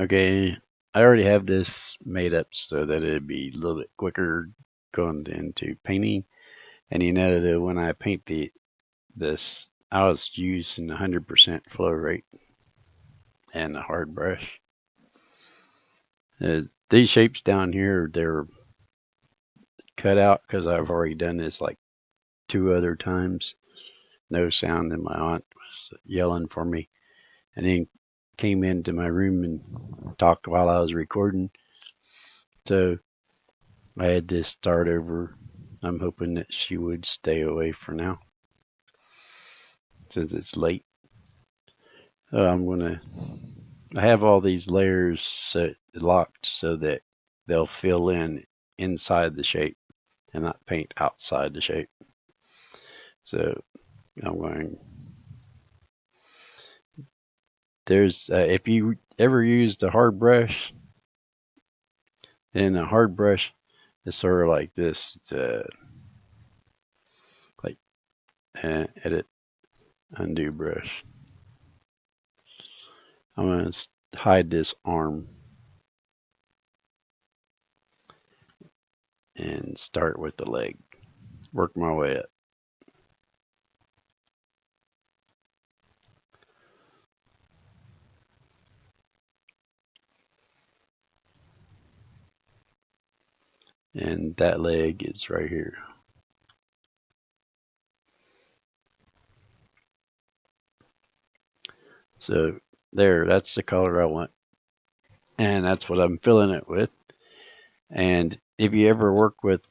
Okay, I already have this made up so that it'd be a little bit quicker going into painting. And you know that when I paint this, I was using 100% flow rate and a hard brush. These shapes down here, they're cut out because I've already done this like 2 other times. No sound, and my aunt was yelling for me. And then came into my room and talked while I was recording. So I had to start over. I'm hoping that she would stay away for now since it's late. So I have all these layers locked so that they'll fill in inside the shape and not paint outside the shape. So I'm going. If you ever used a hard brush, then a hard brush is sort of like this. It's like edit undo brush. I'm going to hide this arm and start with the leg. Work my way up. And that leg is right here. So there, that's the color I want. And that's what I'm filling it with. And if you ever work with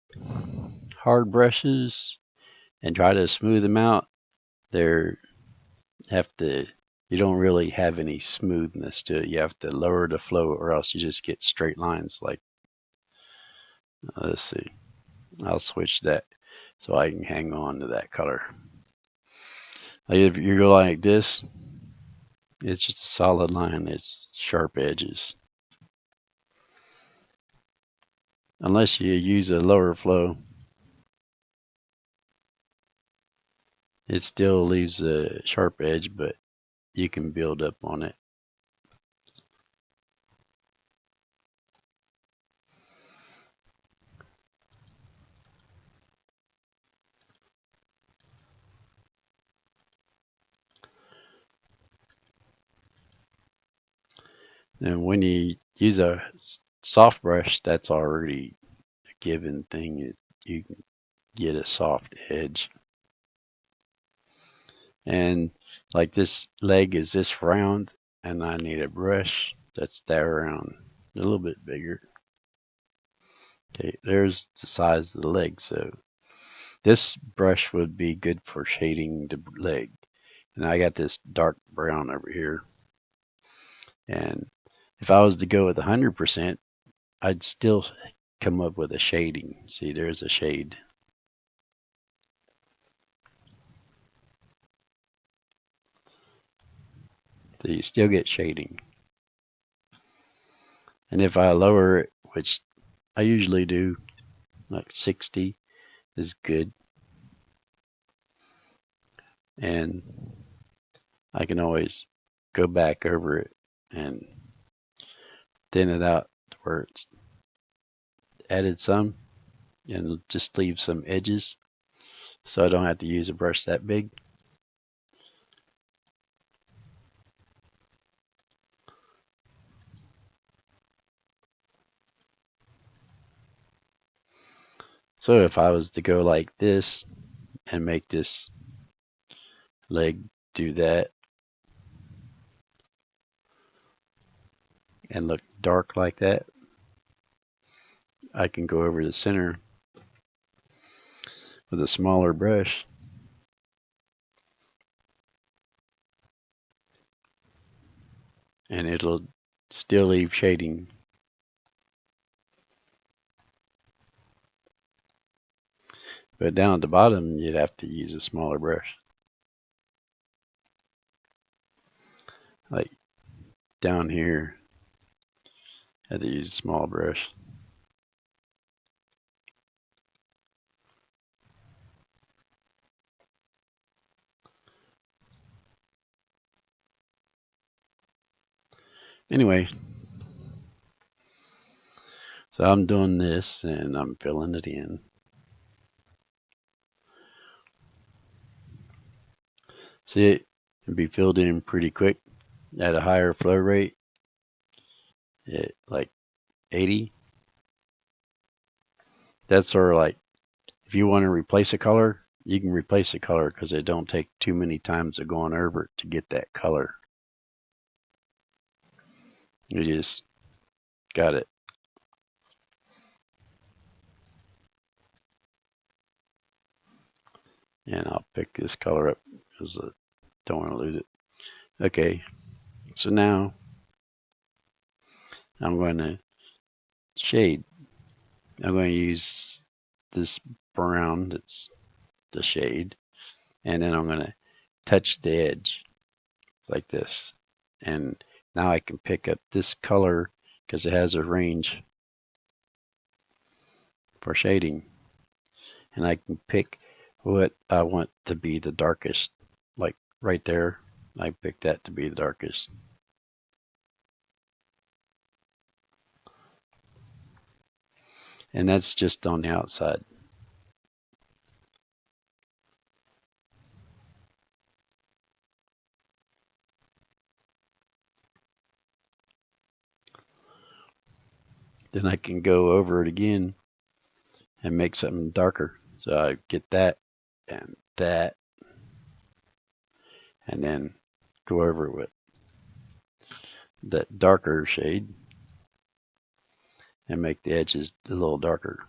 hard brushes and try to smooth them out, they're have to you don't really have any smoothness to it. You have to lower the flow or else you just get straight lines like let's see. I'll switch that so I can hang on to that color. Like if you go like this, it's just a solid line. It's sharp edges. Unless you use a lower flow, it still leaves a sharp edge, but you can build up on it. And when you use a soft brush, that's already a given thing. You can get a soft edge. And like this leg is this round, and I need a brush that's that round, a little bit bigger. Okay, there's the size of the leg. So this brush would be good for shading the leg. And I got this dark brown over here. And if I was to go with 100%, I'd still come up with a shading. See, there's a shade. So you still get shading. And if I lower it, which I usually do, like 60 is good. And I can always go back over it and thin it out to where it's added some and just leave some edges so I don't have to use a brush that big. So if I was to go like this and make this leg do that and look dark like that, I can go over the center with a smaller brush and it'll still leave shading. But down at the bottom, you'd have to use a smaller brush. Like down here, I had to use a small brush. Anyway, So I'm doing this and I'm filling it in. See, it can be filled in pretty quick at a higher flow rate, at like 80. That's sort of like if you want to replace a color, you can replace a color because it don't take too many times of going over it to get that color. You just got it. And I'll pick this color up because I don't want to lose it. Okay, so now I'm going to shade. I'm going to use this brown that's the shade, and then I'm going to touch the edge like this. And now I can pick up this color because it has a range for shading. And I can pick what I want to be the darkest. Like right there, I pick that to be the darkest. And that's just on the outside. Then I can go over it again and make something darker. So I get that and that, and then go over it with that darker shade and make the edges a little darker.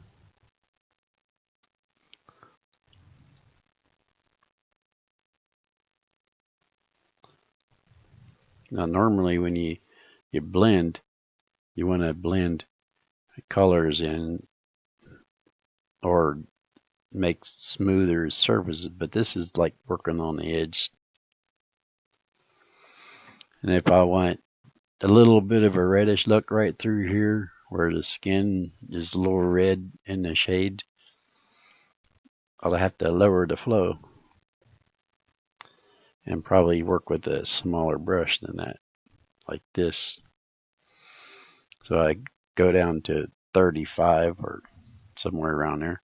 Now normally when you blend, you want to blend colors in or make smoother surfaces, but this is like working on the edge. And if I want a little bit of a reddish look right through here where the skin is a little red in the shade, I'll have to lower the flow and probably work with a smaller brush than that, like this. So I go down to 35 or somewhere around there.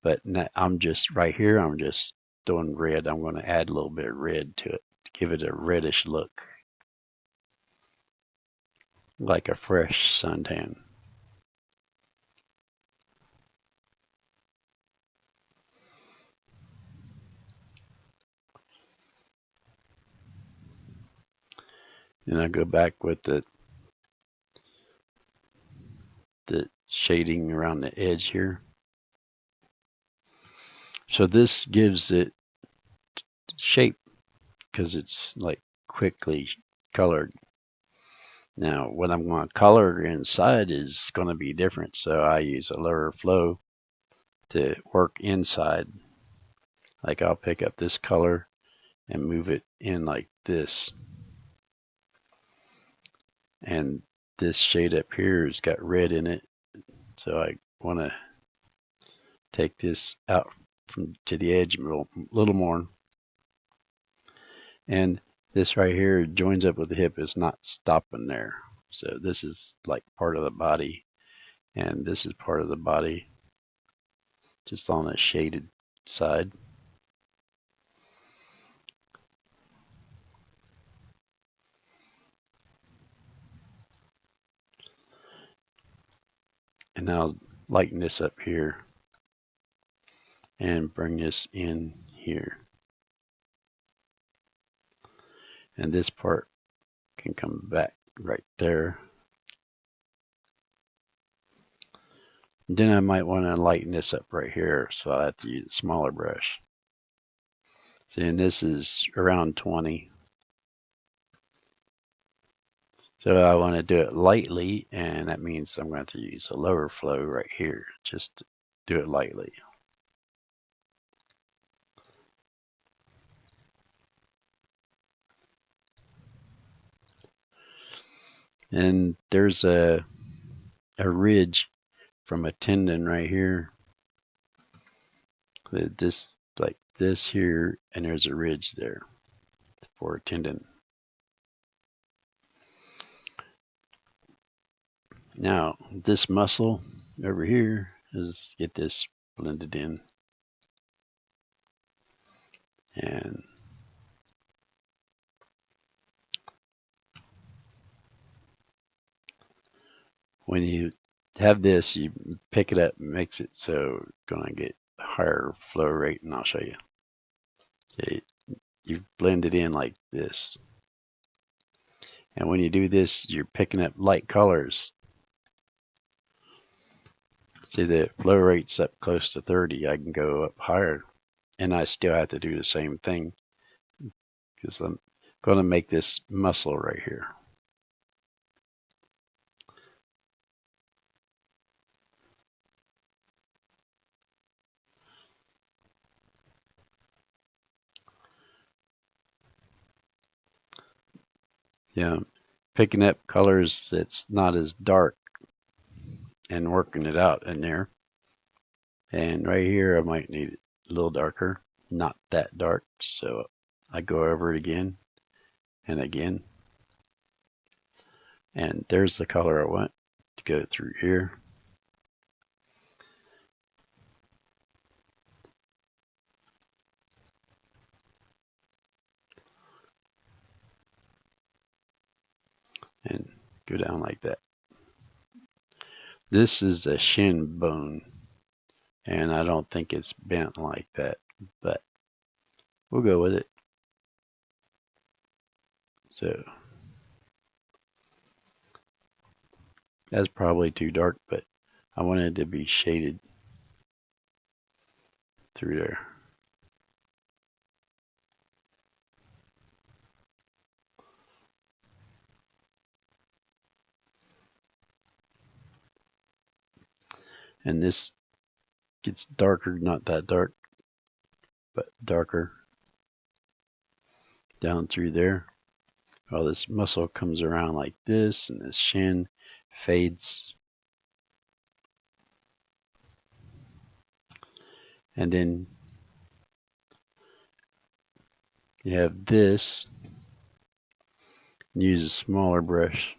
But I'm just right here, I'm just doing red. I'm going to add a little bit of red to it to give it a reddish look, like a fresh suntan. Then I go back with the shading around the edge here. So this gives it shape because it's like quickly colored. Now, what I'm going to color inside is going to be different. So I use a lower flow to work inside. Like I'll pick up this color and move it in like this. And this shade up here has got red in it. So I want to take this out from to the edge a little more. And this right here joins up with the hip, is not stopping there. So this is like part of the body, and this is part of the body, just on a shaded side. And now lighten this up here and bring this in here. And this part can come back right there. Then I might want to lighten this up right here, so I have to use a smaller brush. See, and this is around 20. So I want to do it lightly, and that means I'm going to use a lower flow right here, just to do it lightly. And there's a ridge from a tendon right here. This, like this here, and there's a ridge there for a tendon. Now, this muscle over here is get this blended in. And when you have this, you pick it up and makes it so it's gonna get higher flow rate, and I'll show you. Okay, you blend it in like this. And when you do this, you're picking up light colors. See, the flow rate's up close to 30. I can go up higher, and I still have to do the same thing because I'm going to make this muscle right here. Yeah, picking up colors that's not as dark and working it out in there. And right here, I might need it a little darker, not that dark. So I go over it again and again. And there's the color I want to go through here. And go down like that. This is a shin bone, and I don't think it's bent like that, but we'll go with it. So that's probably too dark, but I wanted it to be shaded through there. And this gets darker, not that dark, but darker down through there. Well, this muscle comes around like this, and this shin fades. And then you have this. Use a smaller brush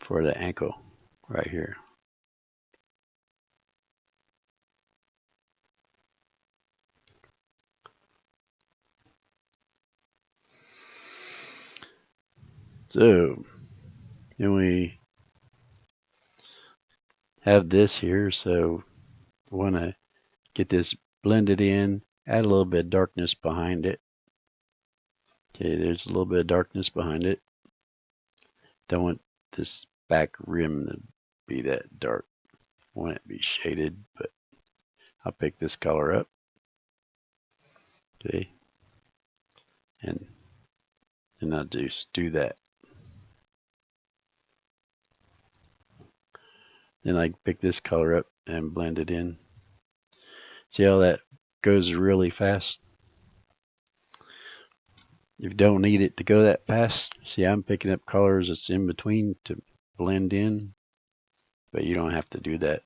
for the ankle right here. So, then we have this here, so we want to get this blended in, add a little bit of darkness behind it. Okay, there's a little bit of darkness behind it. Don't want this back rim to be that dark. I want it to be shaded, but I'll pick this color up. Okay, and I'll just do that. Then I pick this color up and blend it in. See how that goes really fast? You don't need it to go that fast. See, I'm picking up colors that's in between to blend in, but you don't have to do that.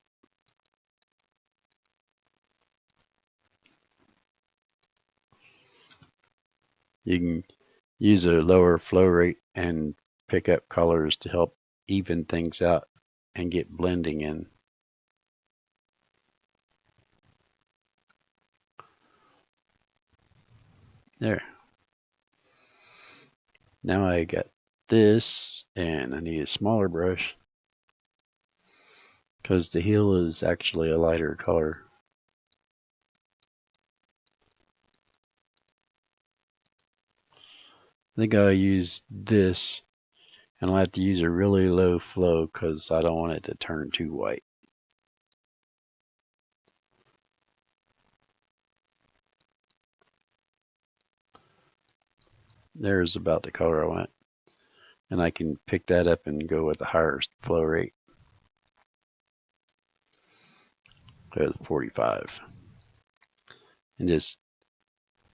You can use a lower flow rate and pick up colors to help even things out and get blending in. There. Now I got this, and I need a smaller brush because the heel is actually a lighter color. I think I'll use this, and I'll have to use a really low flow because I don't want it to turn too white. There's about the color I want. And I can pick that up and go with a higher flow rate. Go with 45. And just,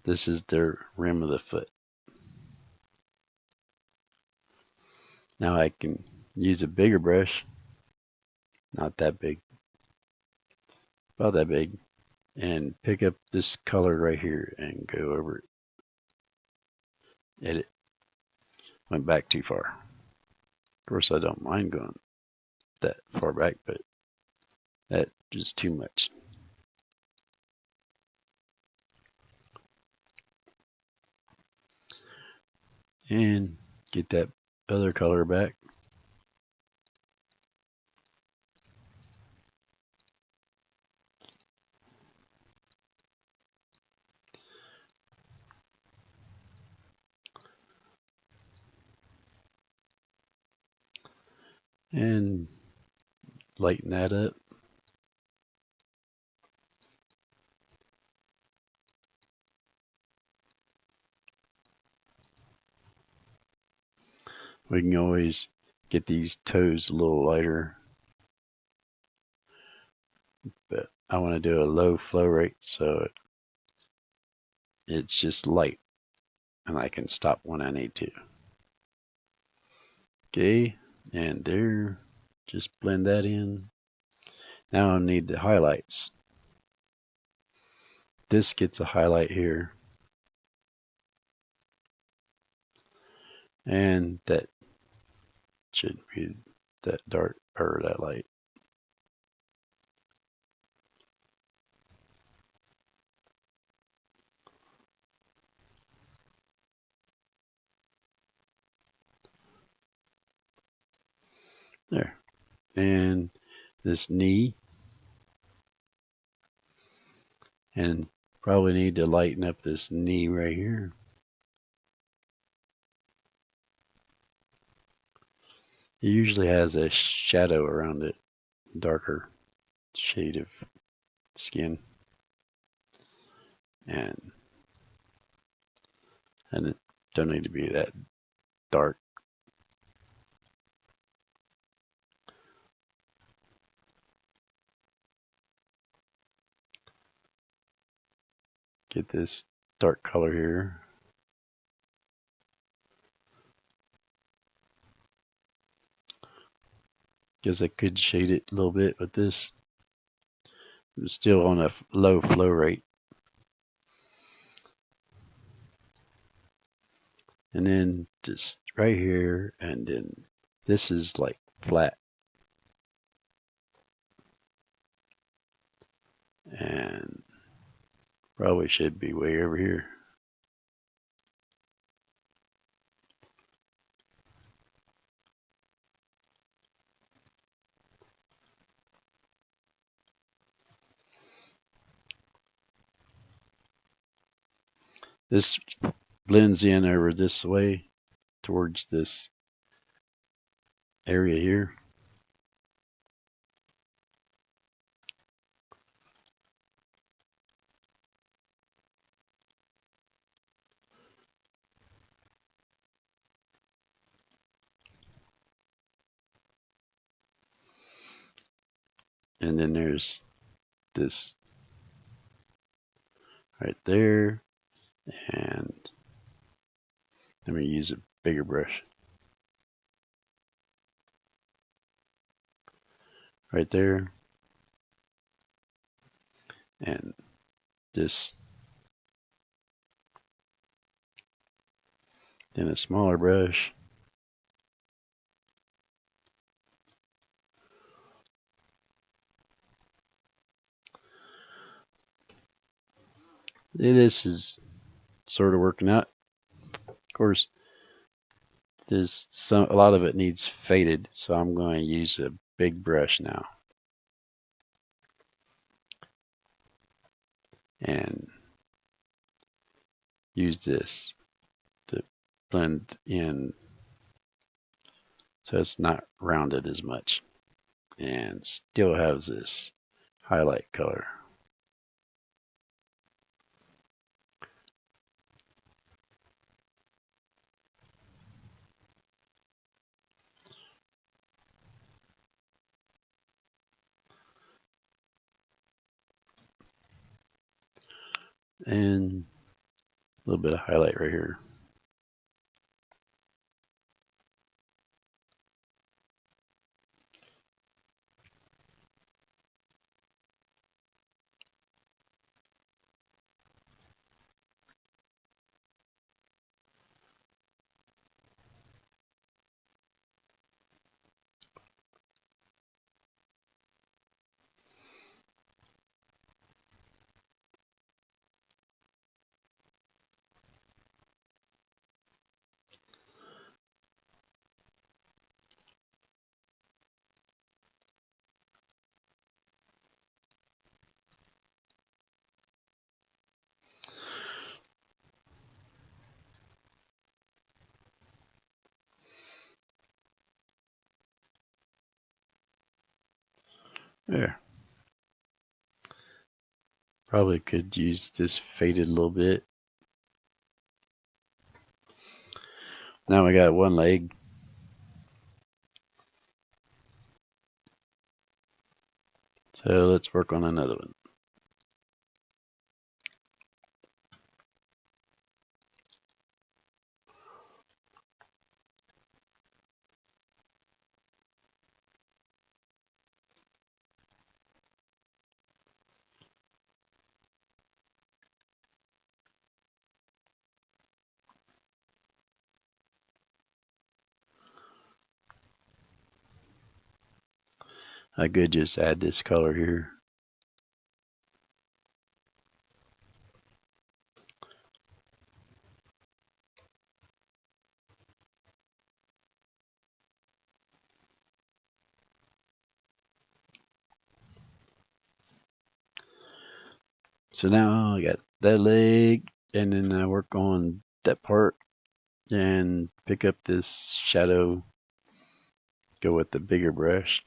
this is the rim of the foot. Now I can use a bigger brush, not that big, about that big, and pick up this color right here and go over it. Edit. Went back too far. Of course, I don't mind going that far back, but That is too much. And get that other color back. And lighten that up. We can always get these toes a little lighter, but I want to do a low flow rate so it's just light and I can stop when I need to. Okay, and there, just blend that in. Now I need the highlights. This gets a highlight here, and that should be that dark or that light. There. And this knee, and probably need to lighten up this knee right here. It usually has a shadow around it, darker shade of skin, and it don't need to be that dark. Get this dark color here. Guess I could shade it a little bit with this. It's still on a low flow rate. And then just right here, and then this is like flat. And probably should be way over here. This blends in over this way towards this area here. And then there's this right there. And let me use a bigger brush. Right there. And this. Then a smaller brush. This is sort of working out. Of course, a lot of it needs faded, so I'm going to use a big brush now. And use this to blend in so it's not rounded as much and still has this highlight color. And a little bit of highlight right here. There. Probably could use this faded a little bit. Now we got one leg. So let's work on another one. I could just add this color here. So now I got that leg, and then I work on that part and pick up this shadow, go with the bigger brush,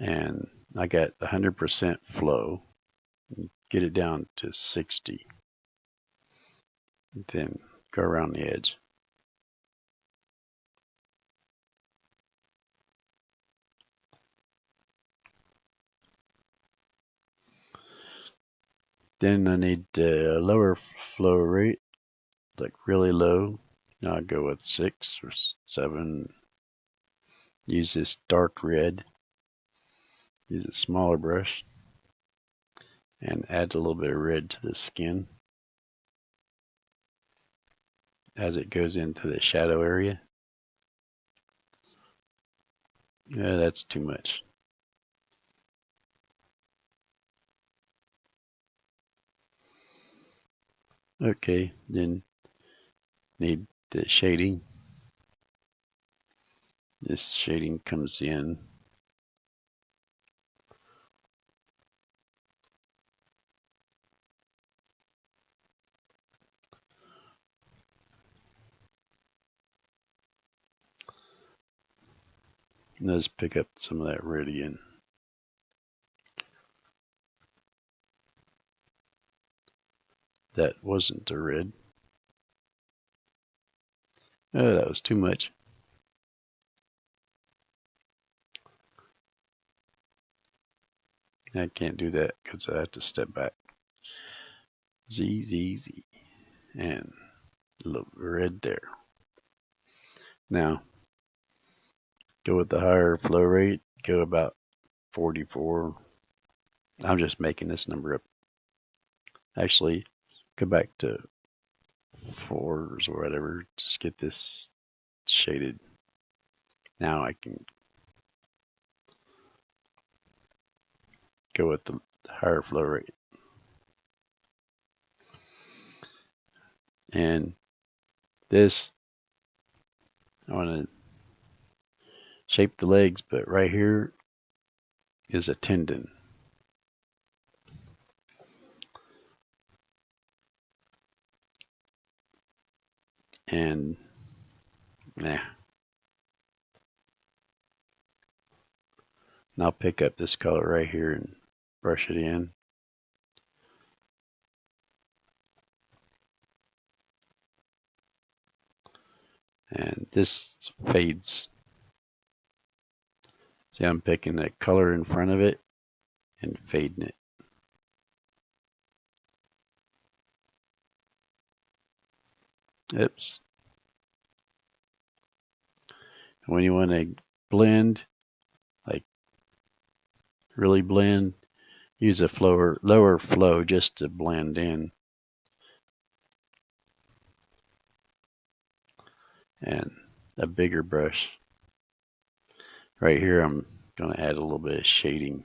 and I got 100% flow, get it down to 60, then go around the edge. Then I need a lower flow rate, like really low. Now I go with 6 or 7. Use this dark red. Use a smaller brush and add a little bit of red to the skin as it goes into the shadow area. Yeah, that's too much. Okay, then need the shading. This shading comes in. Let's pick up some of that red again. That wasn't the red. Oh, that was too much. I can't do that because I have to step back. Z, Z, Z. And a little red there. Now, go with the higher flow rate. Go about 44. I'm just making this number up. Actually, go back to 4s or whatever. Just get this shaded. Now I can go with the higher flow rate. And this, I want to shape the legs, but right here is a tendon. And nah. And I'll pick up this color right here and brush it in. And this fades. See, I'm picking the color in front of it and fading it. Oops. When you want to blend, like really blend, use a lower flow just to blend in. And a bigger brush. Right here, I'm going to add a little bit of shading.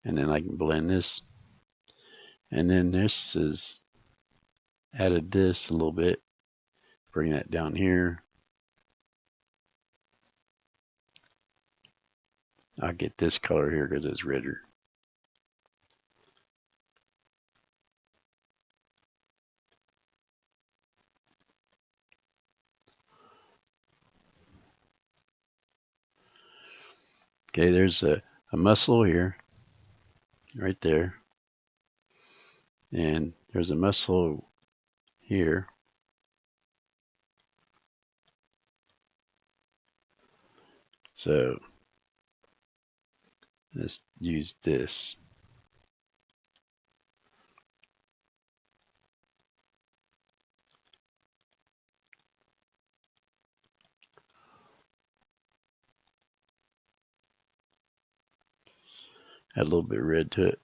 And then I can blend this. And then this is added this a little bit. Bring that down here. I'll get this color here because it's redder. Okay, there's a muscle here, right there. And there's a muscle here. So let's use this. Add a little bit of red to it.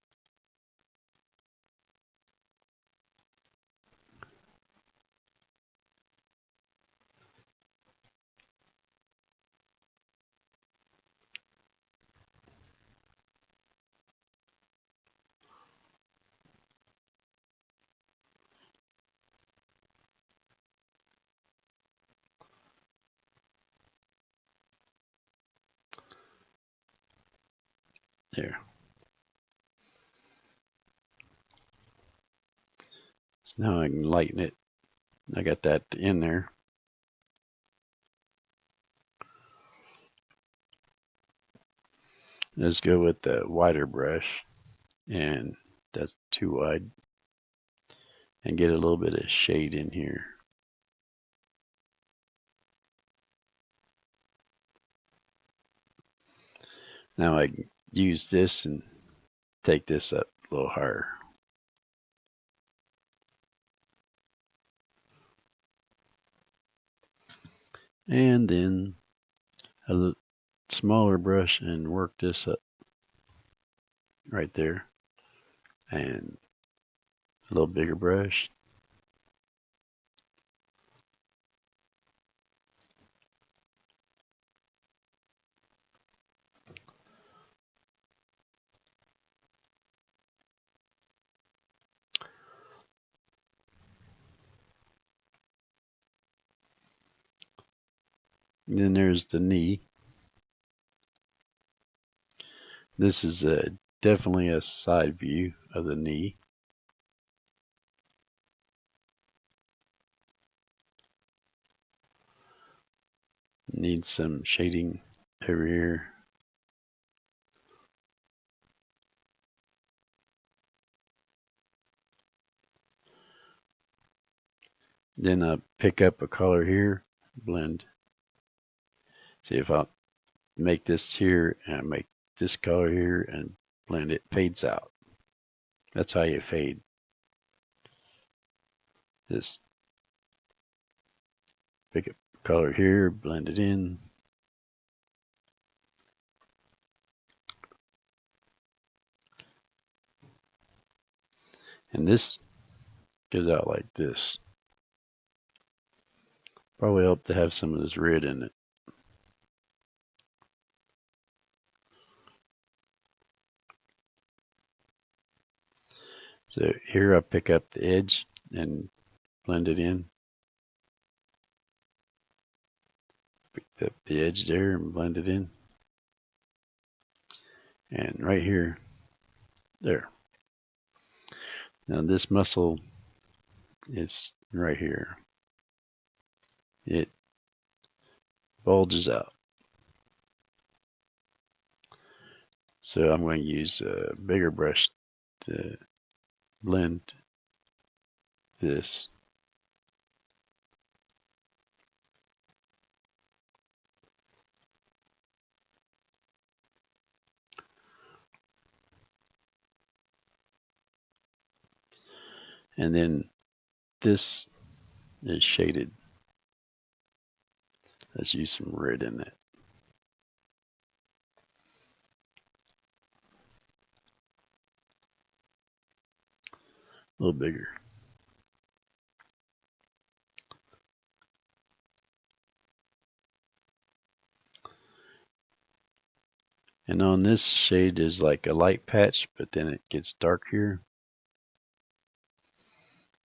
There. So now I can lighten it. I got that in there. Let's go with the wider brush, and that's too wide, and get a little bit of shade in here. Now I can use this and take this up a little higher. And then a smaller brush and work this up right there. And a little bigger brush. And then there's the knee. This is definitely a side view of the knee. Need some shading over here. Then I pick up a color here, blend. See if I make this here and I make this color here and blend it, fades out. That's how you fade. Just pick up color here, blend it in. And this goes out like this. Probably help to have some of this red in it. So here I pick up the edge and blend it in. Pick up the edge there and blend it in. And right here, there. Now this muscle is right here. It bulges out. So I'm going to use a bigger brush to blend this. And then this is shaded. Let's use some red in it. A little bigger. And on this shade is like a light patch, but then it gets dark here.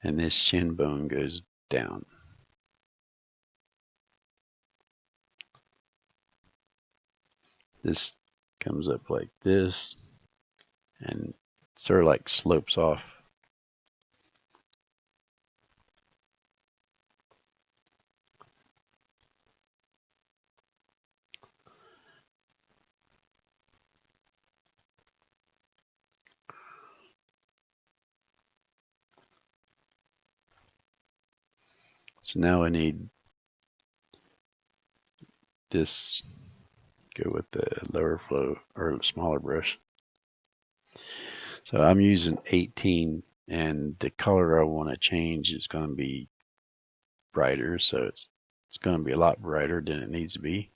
and this shin bone goes down. This comes up like this and sort of like slopes off. So now I need this go with the lower flow or smaller brush. So I'm using 18, and the color I want to change is going to be brighter, so it's going to be a lot brighter than it needs to be.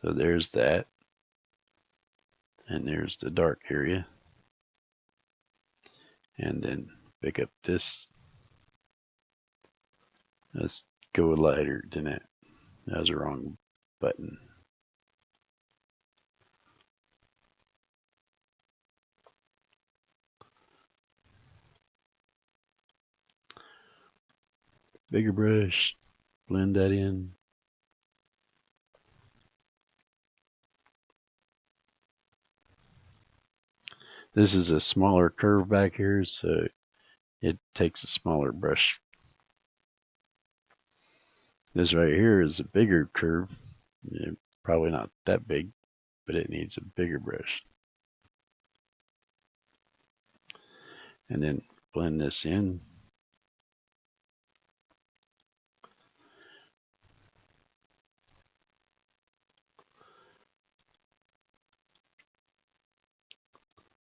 So there's that, and there's the dark area, and then pick up this. Let's go lighter than that. That was the wrong button. Bigger brush, blend that in. This is a smaller curve back here, so it takes a smaller brush. This right here is a bigger curve. Probably not that big, but it needs a bigger brush. And then blend this in.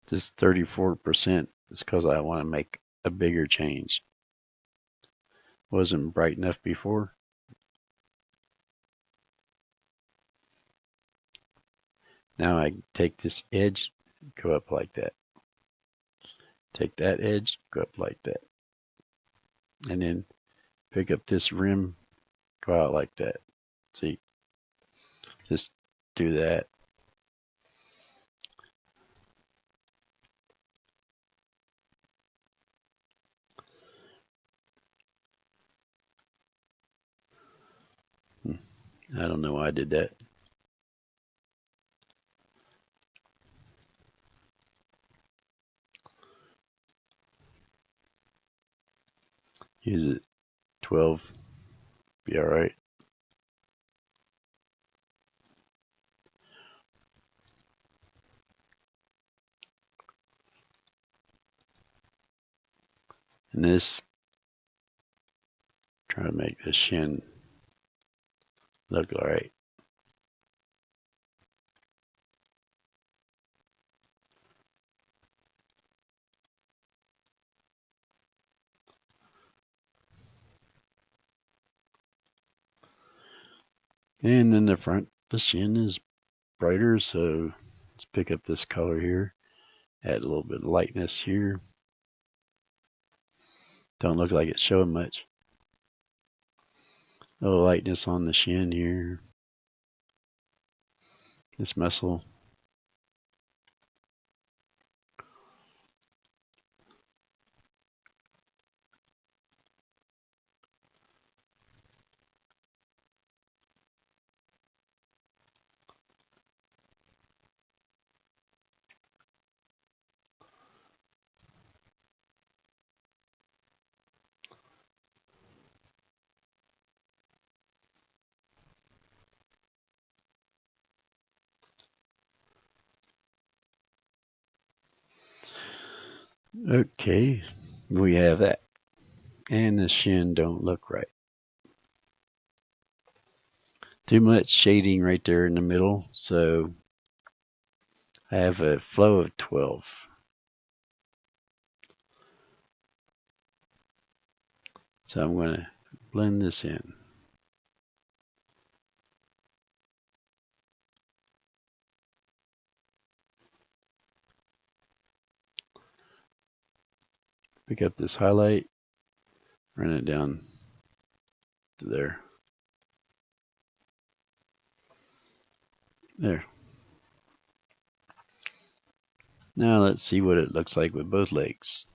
This 34% is because I want to make a bigger change. Wasn't bright enough before. Now I take this edge, go up like that. Take that edge, go up like that. And then pick up this rim, go out like that. See, just do that. I don't know why I did that. Use it 12, be all right. And this, try to make the shin look all right. And then the front, the shin is brighter, so let's pick up this color here, add a little bit of lightness here. Don't look like it's showing much. A little lightness on the shin here. This muscle. Okay, we have that. And the shin don't look right. Too much shading right there in the middle, so I have a flow of 12. So I'm going to blend this in. Pick up this highlight, run it down to there. There. Now let's see what it looks like with both legs.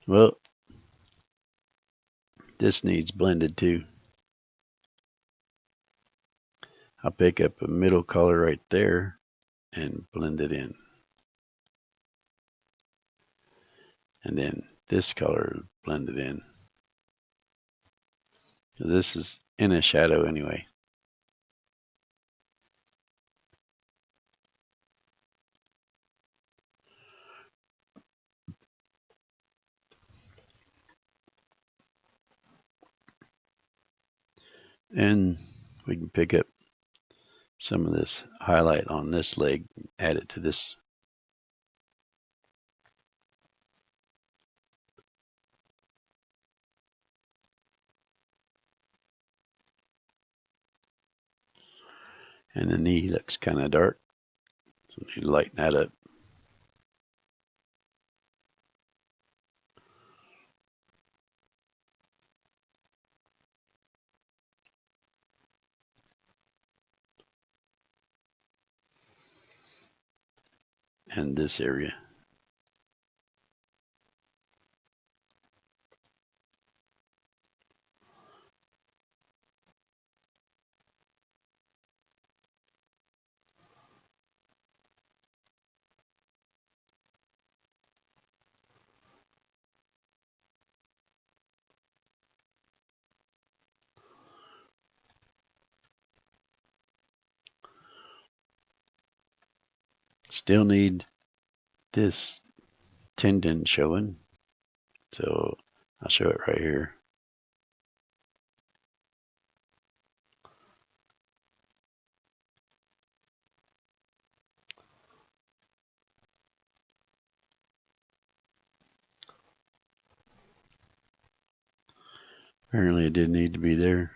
Well, this needs blended too. I'll pick up a middle color right there and blend it in. And then this color blend it in. This is in a shadow anyway. And we can pick up some of this highlight on this leg, add it to this. And the knee looks kind of dark, so we need to lighten that up. And this area. Still need this tendon showing, so I'll show it right here. Apparently it didn't need to be there.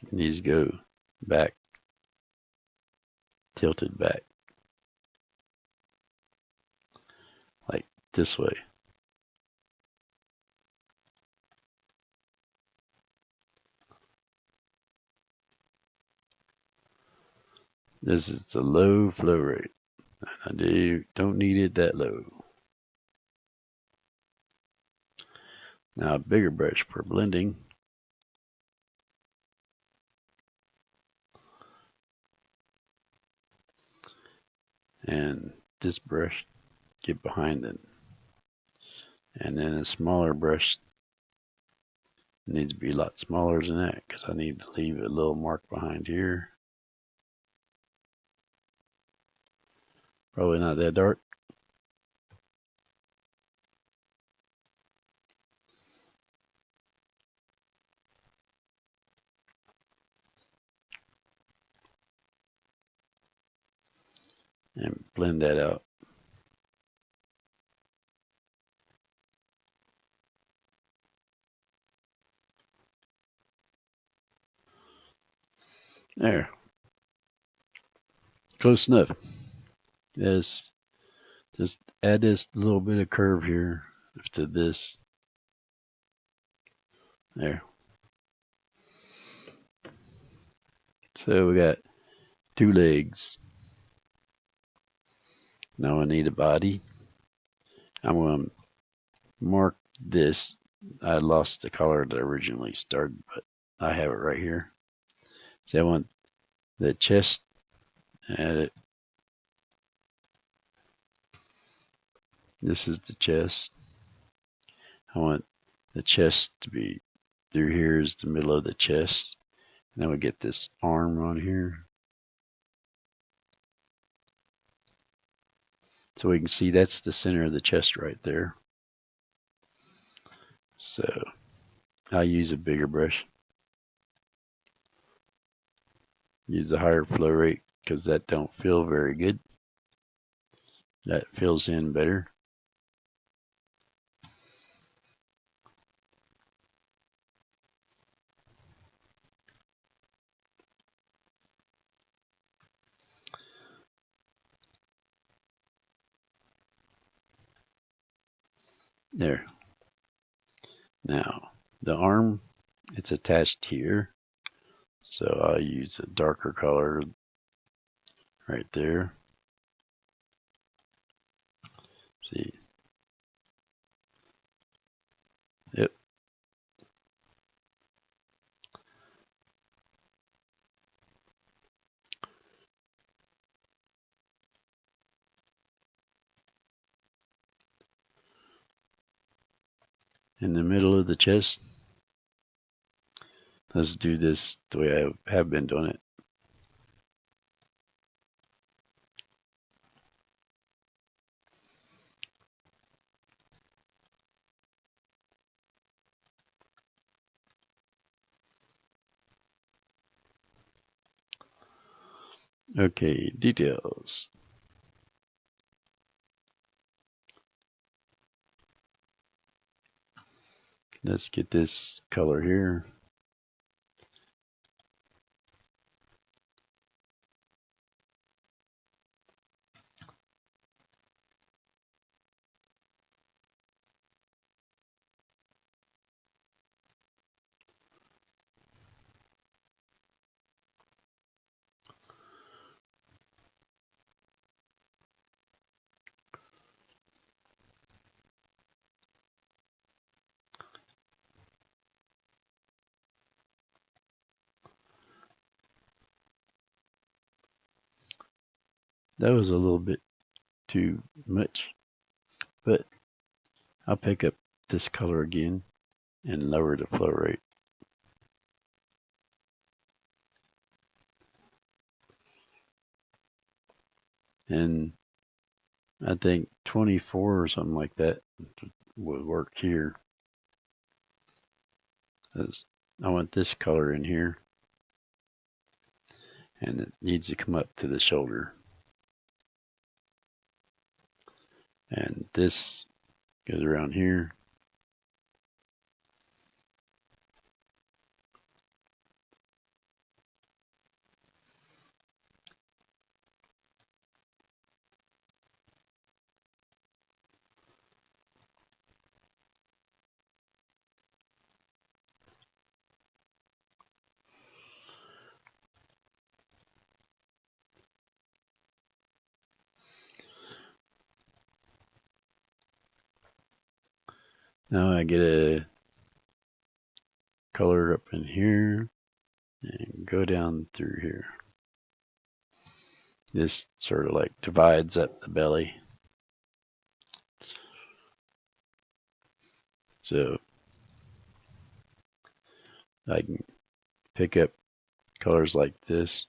It needs to go back, tilted back, like this way. This is the low flow rate. I don't need it that low. Now a bigger brush for blending. And this brush, get behind it. And then a smaller brush needs to be a lot smaller than that because I need to leave a little mark behind here. Probably not that dark. And blend that out. There. Close enough. Yes. Just add this little bit of curve here to this. There. So we got 2 legs. Now I need a body. I'm going to mark this. I lost the color that I originally started, but I have it right here. So I want the chest, add it. This is the chest. I want the chest to be through here is the middle of the chest. And then we get this arm on here. So we can see that's the center of the chest right there. So I use a bigger brush. Use a higher flow rate because that don't feel very good. That fills in better. There. Now, the arm, it's attached here. So I'll use a darker color right there. See. Yep. In the middle of the chest. Let's do this the way I have been doing it. Okay, details. Let's get this color here. That was a little bit too much, but I'll pick up this color again and lower the flow rate. And I think 24 or something like that would work here. I want this color in here, and it needs to come up to the shoulder. And this goes around here. Now I get a color up in here and go down through here. This sort of like divides up the belly. So I can pick up colors like this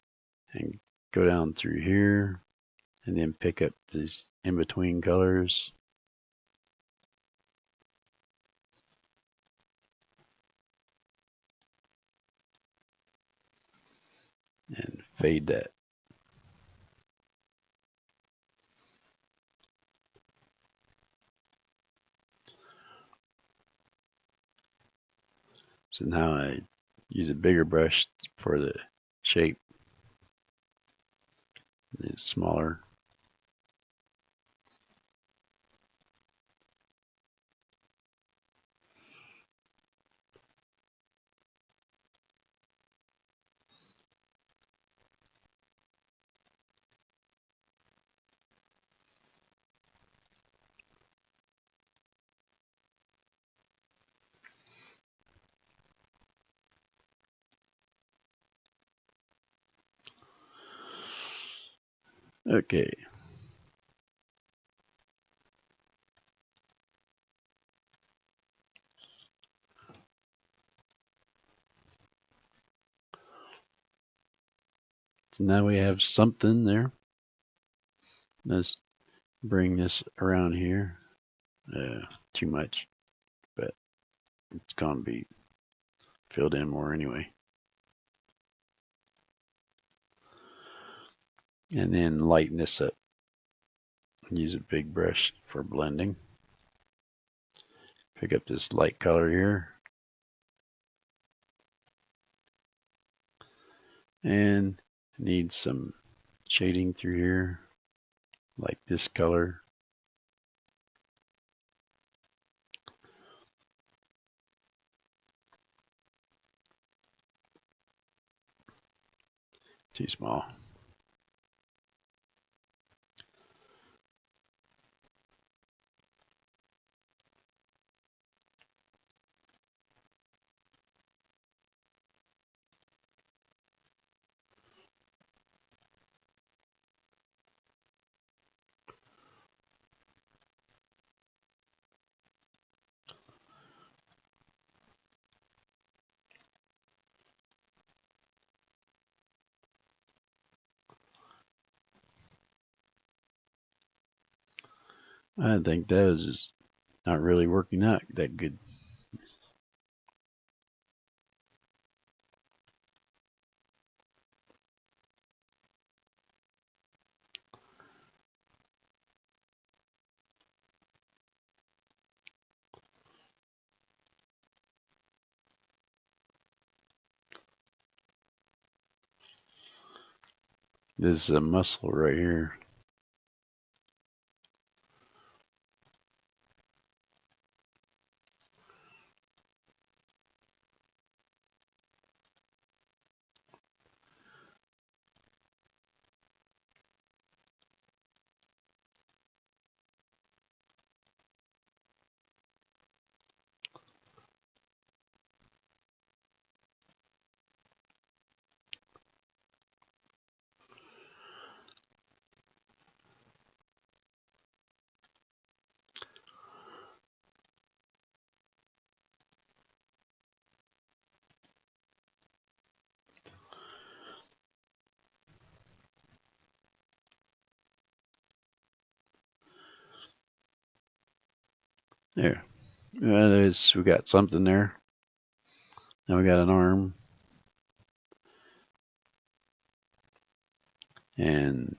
and go down through here and then pick up these in-between colors. And fade that. So now I use a bigger brush for the shape. It's smaller. Okay. So now we have something there. Let's bring this around here. Too much, but it's gonna be filled in more anyway. And then lighten this up. Use a big brush for blending. Pick up this light color here. And need some shading through here, like this color. Too small. I think that was just not really working out that good. This is a muscle right here. There. We got something there. Now we got an arm. And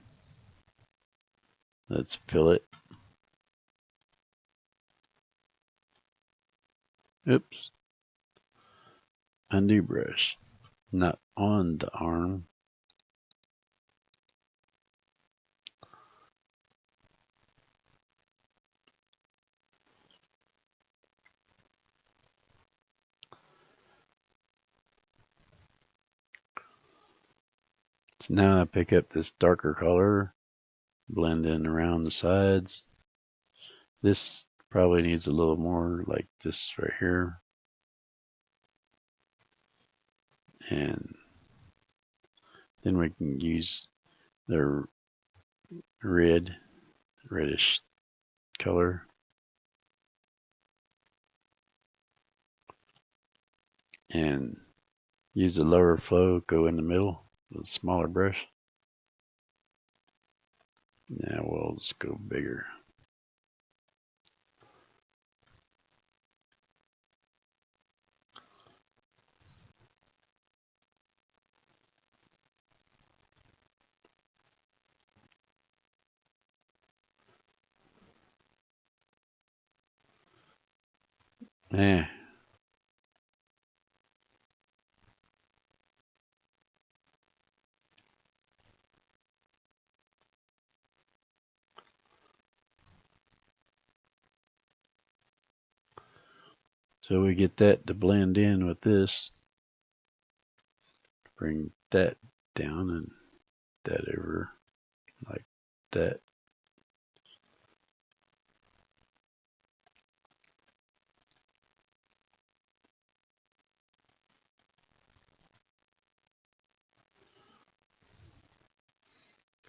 let's fill it. Oops. Undo brush. Not on the arm. So now I pick up this darker color, blend in around the sides. This probably needs a little more like this right here. And then we can use the reddish color. And use the lower flow, go in the middle with a smaller brush. Now we'll just go bigger. Eh. So we get that to blend in with this. Bring that down and that over like that.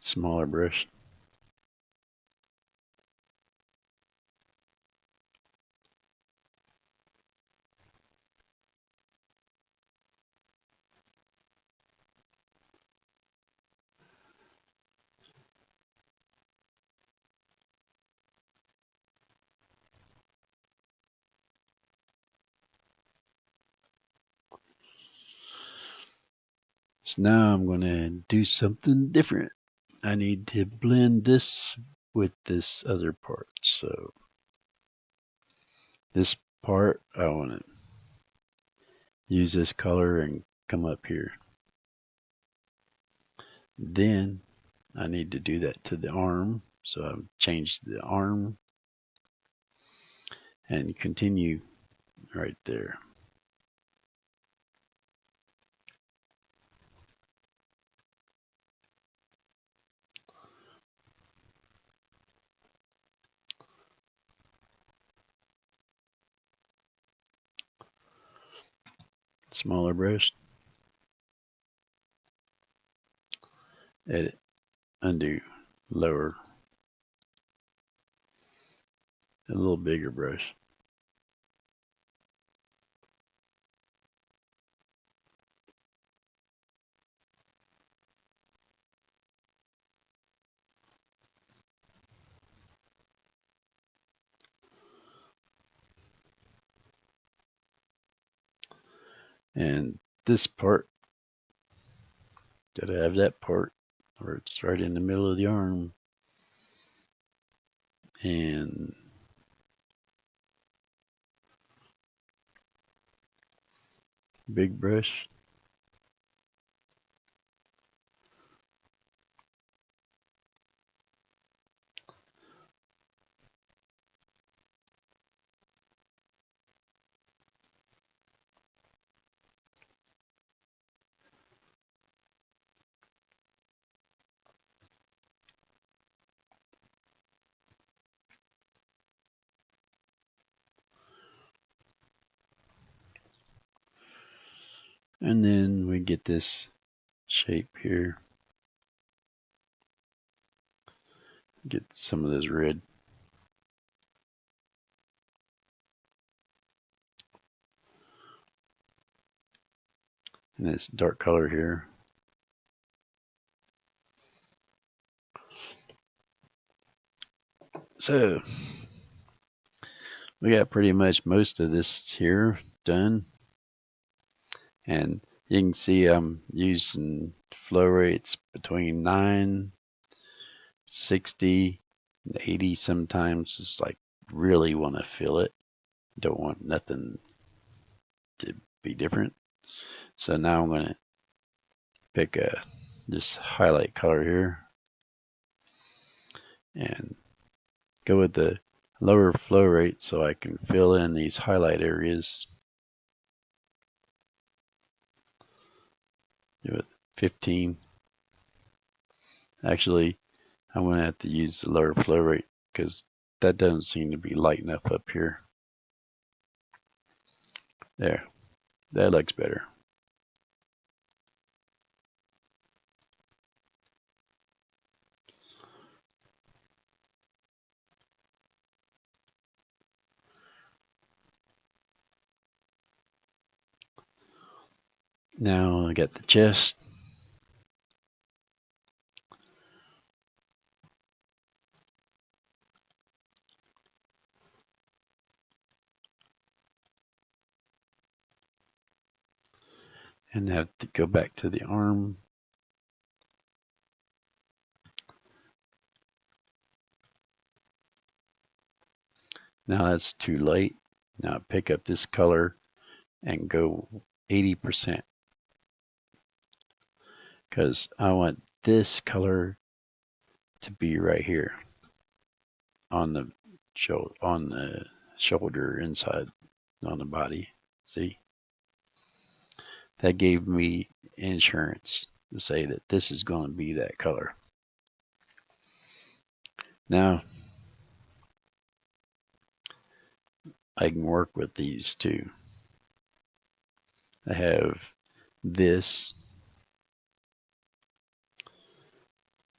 Smaller brush. So now I'm going to do something different. I need to blend this with this other part. So this part, I want to use this color and come up here. Then I need to do that to the arm. So I've changed the arm and continue right there. Smaller brush. Edit. Undo. Lower. A little bigger brush. And this part, did I have that part where it's right in the middle of the arm? And big brush. And then we get this shape here. Get some of this red. And this dark color here. So we got pretty much most of this here done. And you can see I'm using flow rates between 9, 60, and 80 sometimes. It's like really want to feel it. Don't want nothing to be different. So now I'm going to pick this highlight color here and go with the lower flow rate so I can fill in these highlight areas. Do it 15. Actually, I'm going to have to use the lower flow rate because that doesn't seem to be light enough up here. There, that looks better. Now I got the chest. And have to go back to the arm. Now that's too light. Now pick up this color and go 80% because I want this color to be right here on the shoulder inside on the body. See, that gave me insurance to say that this is going to be that color. Now I can work with these two. I have this,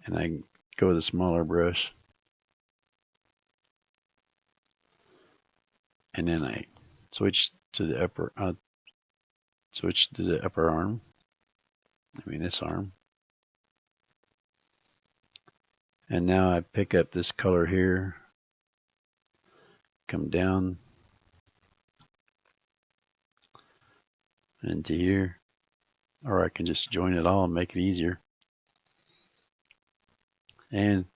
and I can go with a smaller brush, and then I switch to the upper arm. I mean this arm. And now I pick up this color here, come down into here, or I can just join it all and make it easier. And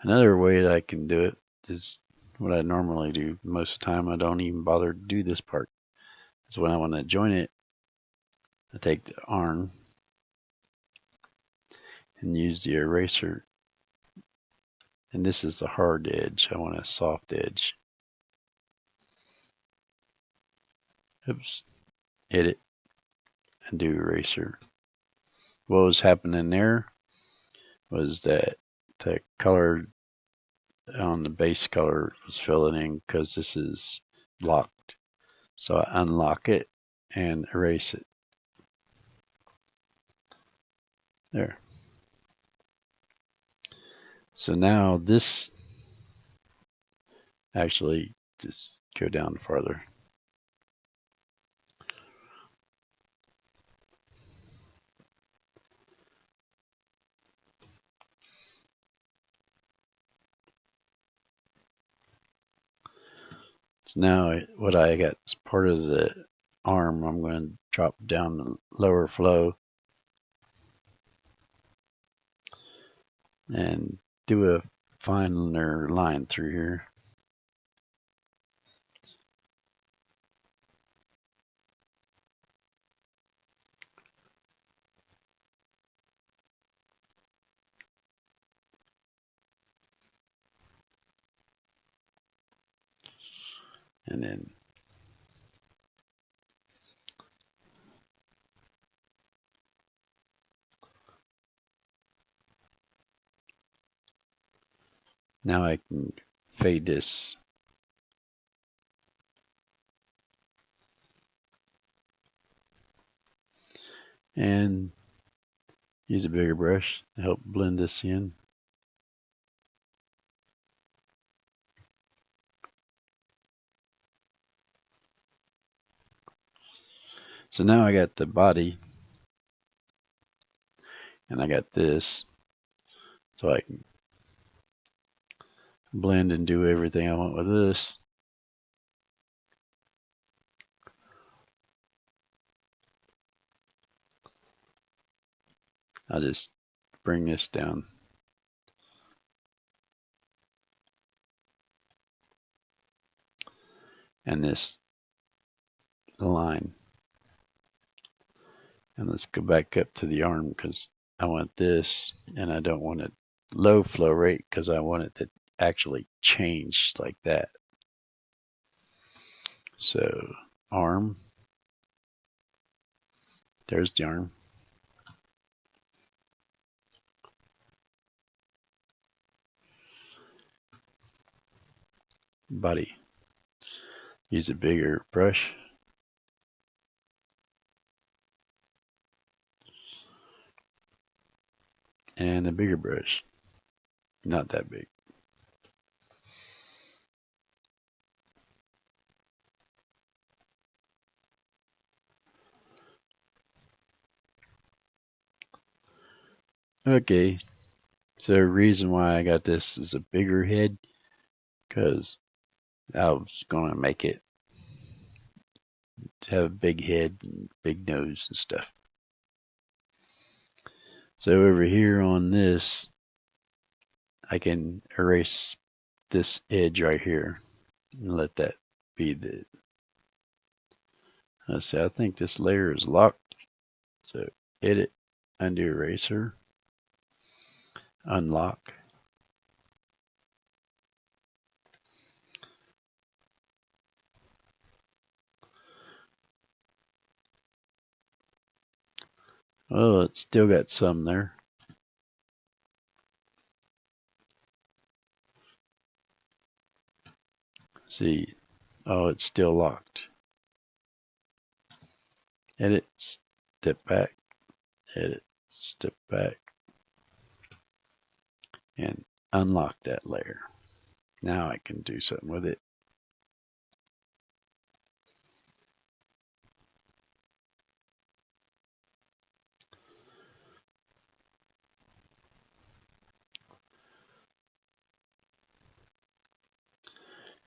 another way that I can do it is what I normally do. Most of the time I don't even bother to do this part. So when I want to join it, I take the arm and use the eraser. And this is the hard edge. I want a soft edge. Oops. Hit it and do eraser. What was happening there was that the color on the base color was filling in because this is locked. So I unlock it and erase it. There. So now this actually just go down farther. So now what I got is part of the arm. I'm going to drop down the lower flow and do a finer line through here. And then now I can fade this. And use a bigger brush to help blend this in. So now I got the body and I got this, so I can blend and do everything I want with this. I'll just bring this down. And this line. And let's go back up to the arm because I want this and I don't want it low flow rate because I want it to actually change like that. So arm, there's the arm. Body, use a bigger brush. And a bigger brush, not that big. Okay, so the reason why I got this is a bigger head because I was going to make it to have a big head and big nose and stuff. So over here on this, I can erase this edge right here and let that be the, let's see, I think this layer is locked. So edit, undo eraser, unlock. Oh, it's still got some there. See, oh, it's still locked. Edit, step back, edit, step back, and unlock that layer. Now I can do something with it.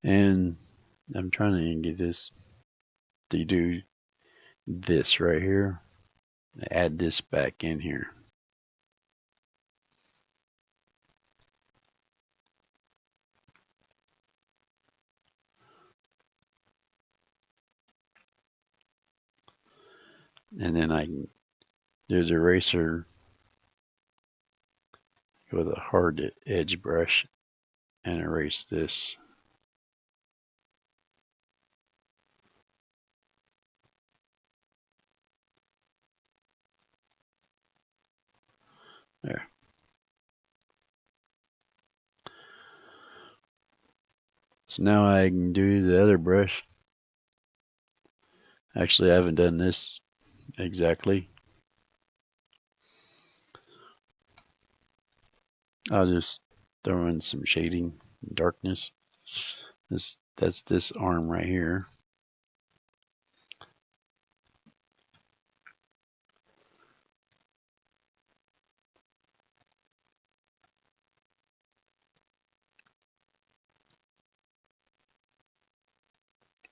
And I'm trying to get this to do this right here. Add this back in here. And then I can, there's an eraser with a hard edge brush and erase this. There. So now I can do the other brush. Actually, I haven't done this exactly. I'll just throw in some shading, darkness. That's this arm right here.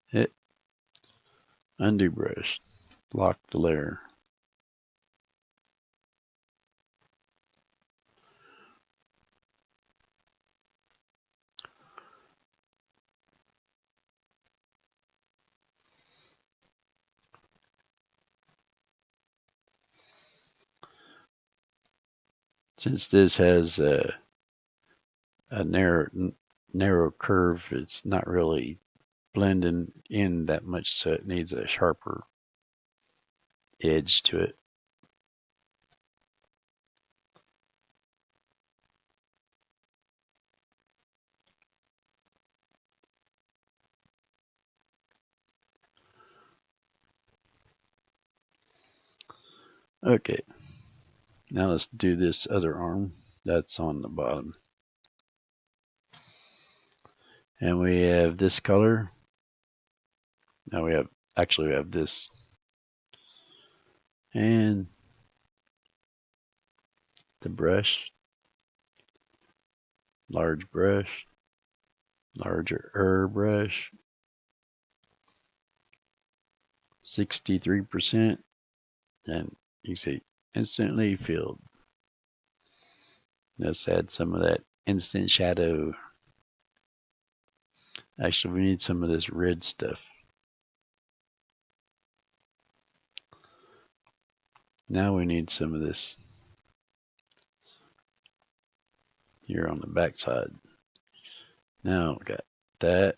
Hit undo brush. lock the layer. Since this has a narrow curve, it's not really blending in that much, so it needs a sharper edge to it. Okay, now let's do this other arm that's on the bottom. And we have this color. Now we have this. And the brush, larger brush, larger brush, 63%, and you see instantly filled. Let's add some of that instant shadow. Actually, we need some of this red stuff. Now we need some of this here on the back side. Now we got that,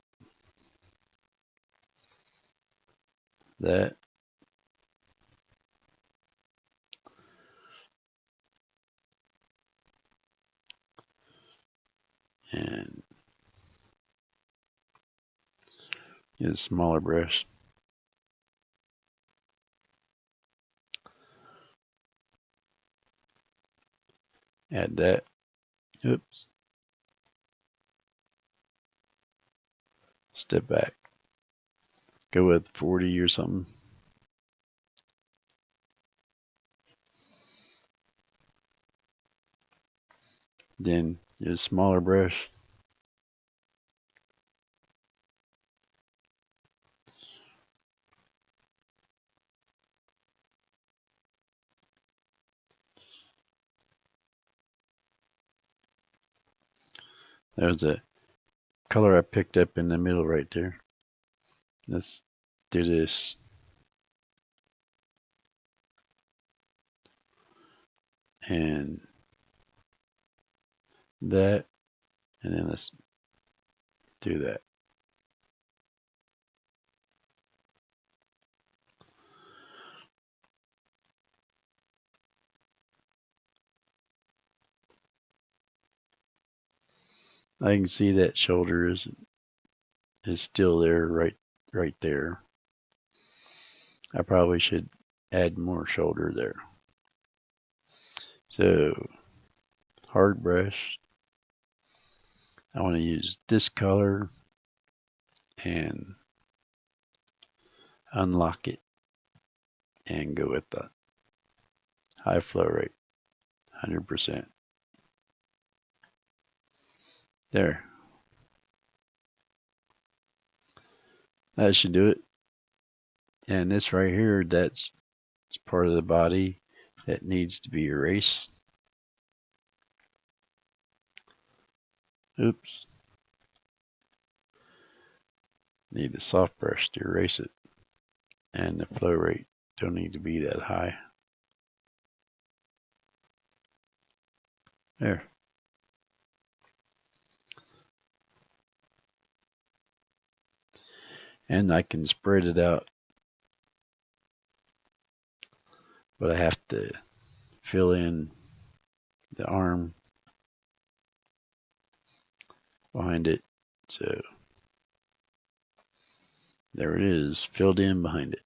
and use a smaller brush. Add that. Oops. Step back. Go with 40 or something. Then use a smaller brush. There's a color I picked up in the middle right there. Let's do this. And that. And then let's do that. I can see that shoulder is still there, right there. I probably should add more shoulder there. So hard brush. I want to use this color and unlock it and go with the high flow rate, 100%. There. That should do it. And this right here, that's part of the body that needs to be erased. Oops. Need a soft brush to erase it. And the flow rate don't need to be that high. There. And I can spread it out, but I have to fill in the arm behind it. So there it is, filled in behind it.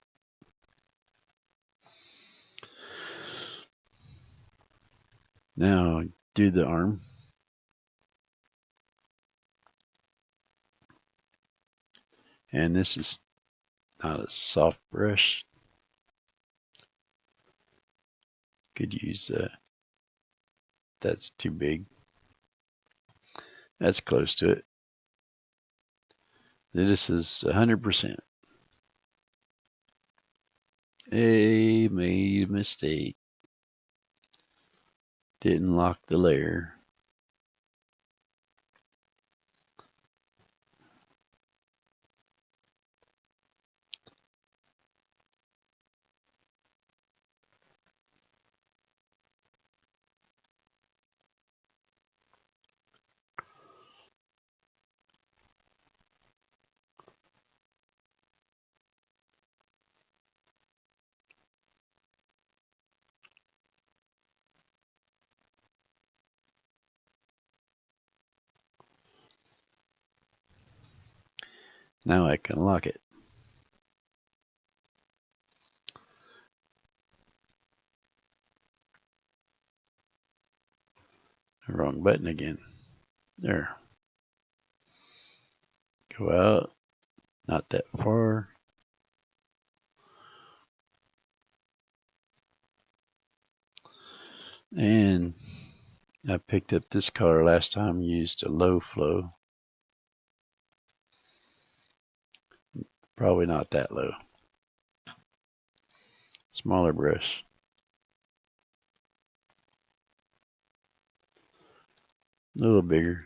Now do the arm. And this is not a soft brush. Could use that's too big. That's close to it. This is 100%. Hey, made a mistake. Didn't lock the layer. Now I can lock it. Wrong button again. There. Go out. Not that far. And I picked up this color last time, used a low flow. Probably not that low. Smaller brush. A little bigger.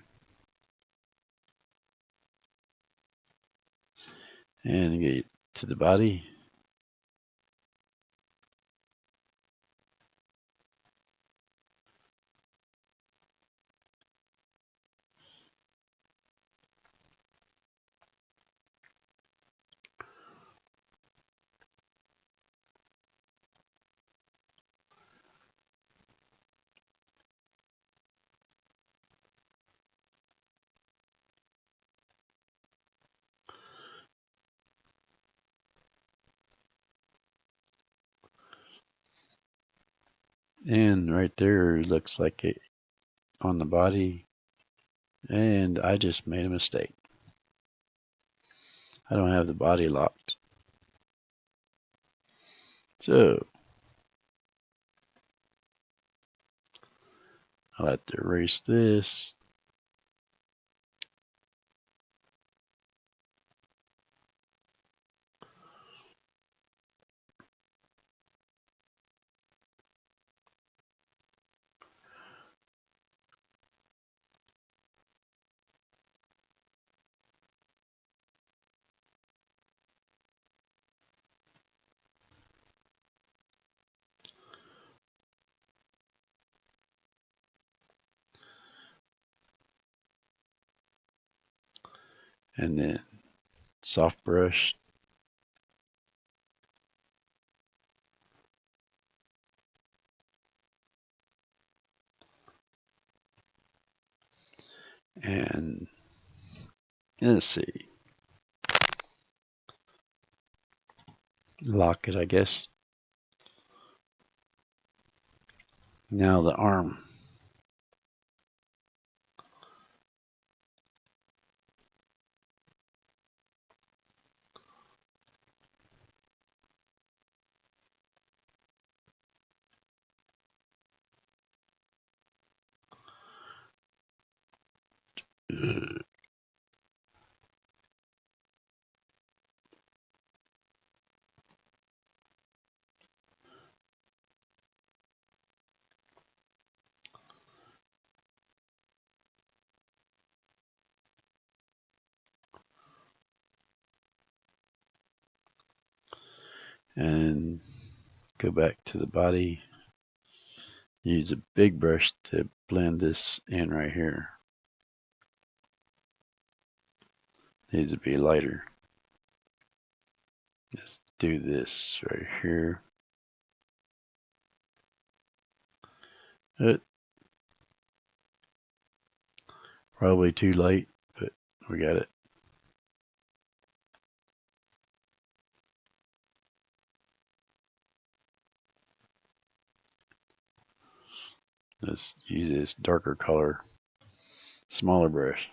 And get to the body. And right there looks like it on the body. And I just made a mistake. I don't have the body locked. So I'll have to erase this. And then soft brush. And let's see. Lock it, I guess. Now the arm. And go back to the body. Use a big brush to blend this in right here. Needs to be lighter. Let's do this right here. Probably too light, but we got it. Let's use this darker color, smaller brush.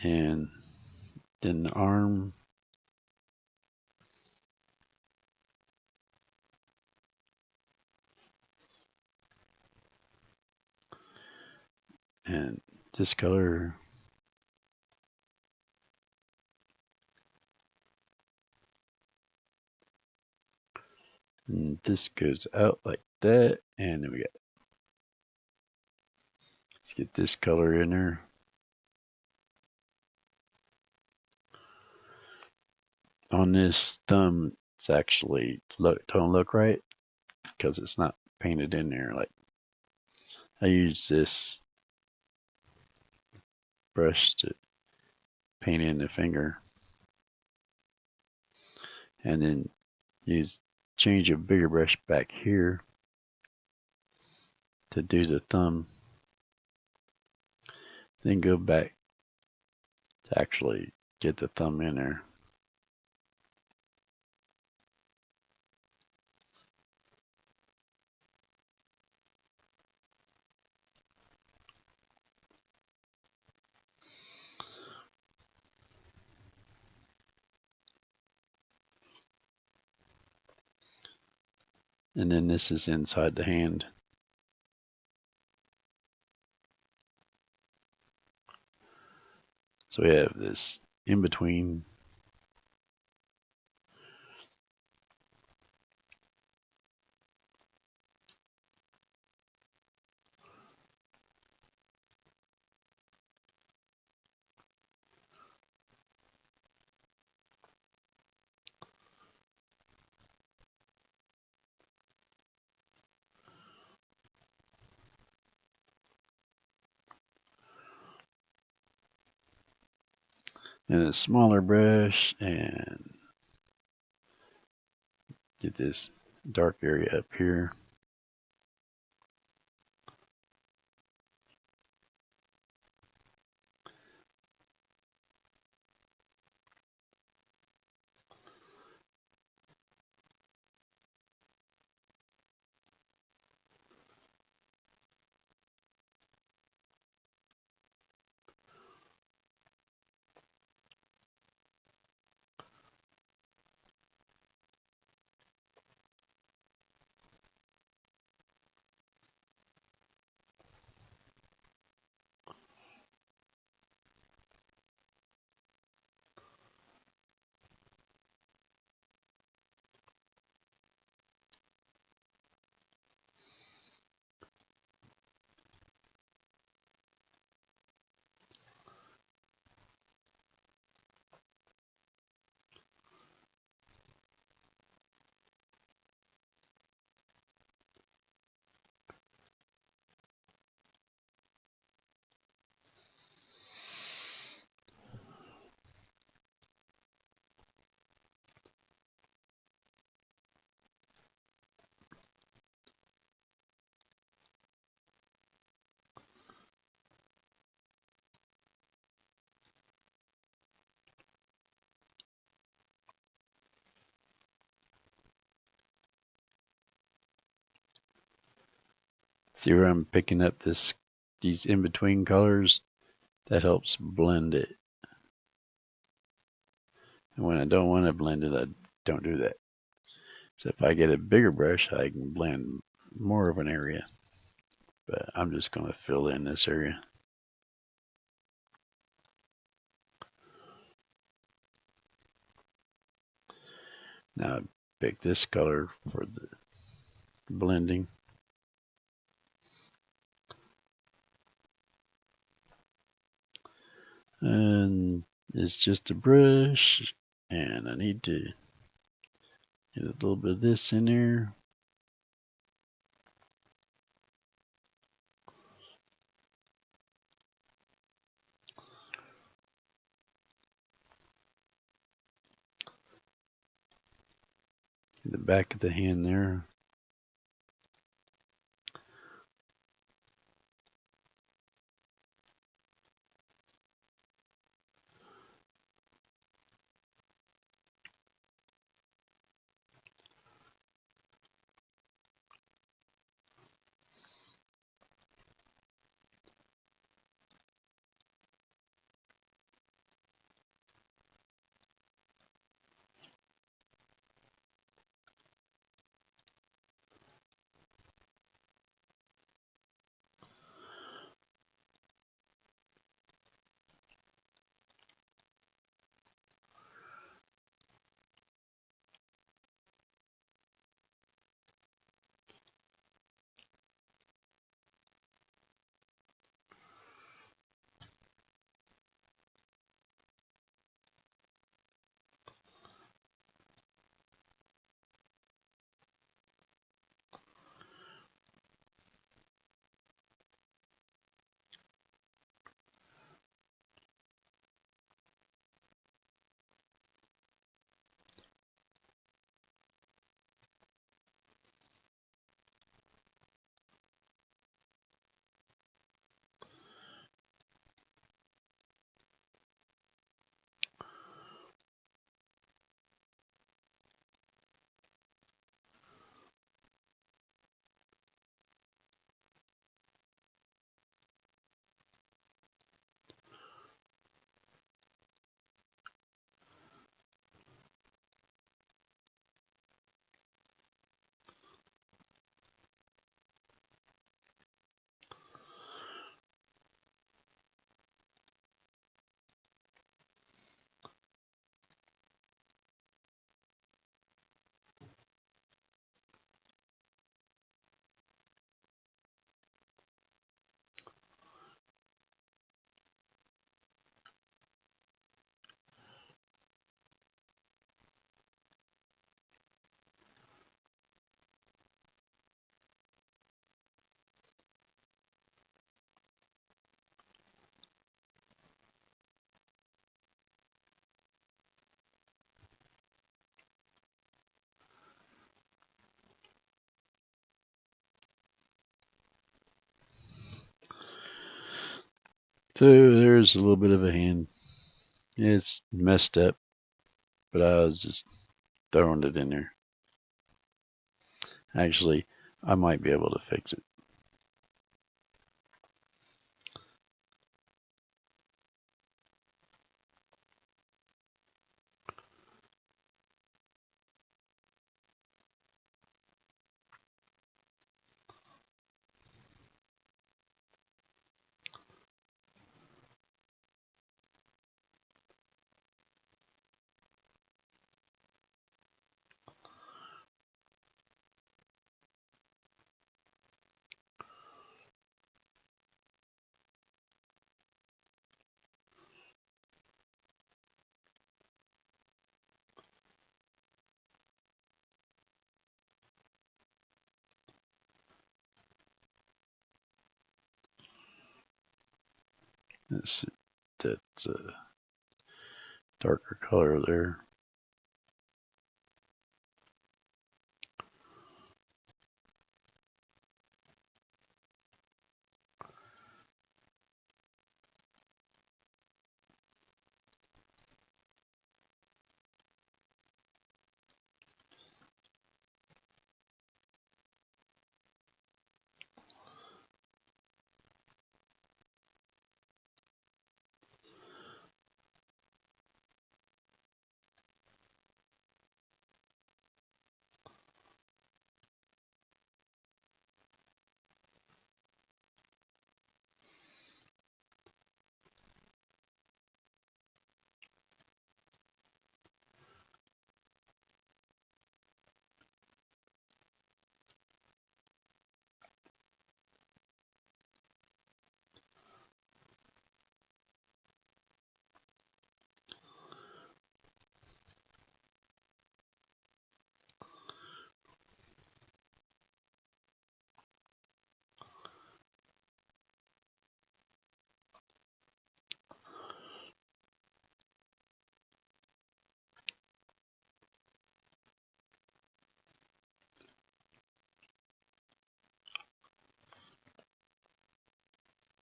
And then the arm. And this color. And this goes out like that. And then let's get this color in there. On this thumb, it's actually don't look right because it's not painted in there. Like I use this brush to paint in the finger, and then change a bigger brush back here to do the thumb. Then go back to actually get the thumb in there. And then this is inside the hand. So we have this in between. And a smaller brush and get this dark area up here. See where I'm picking up these in-between colors? That helps blend it. And when I don't want to blend it, I don't do that. So if I get a bigger brush, I can blend more of an area. But I'm just going to fill in this area. Now I pick this color for the blending. And it's just a brush, and I need to get a little bit of this in there. The back of the hand there. So there's a little bit of a hand. It's messed up, but I was just throwing it in there. Actually, I might be able to fix it. That's a darker color there.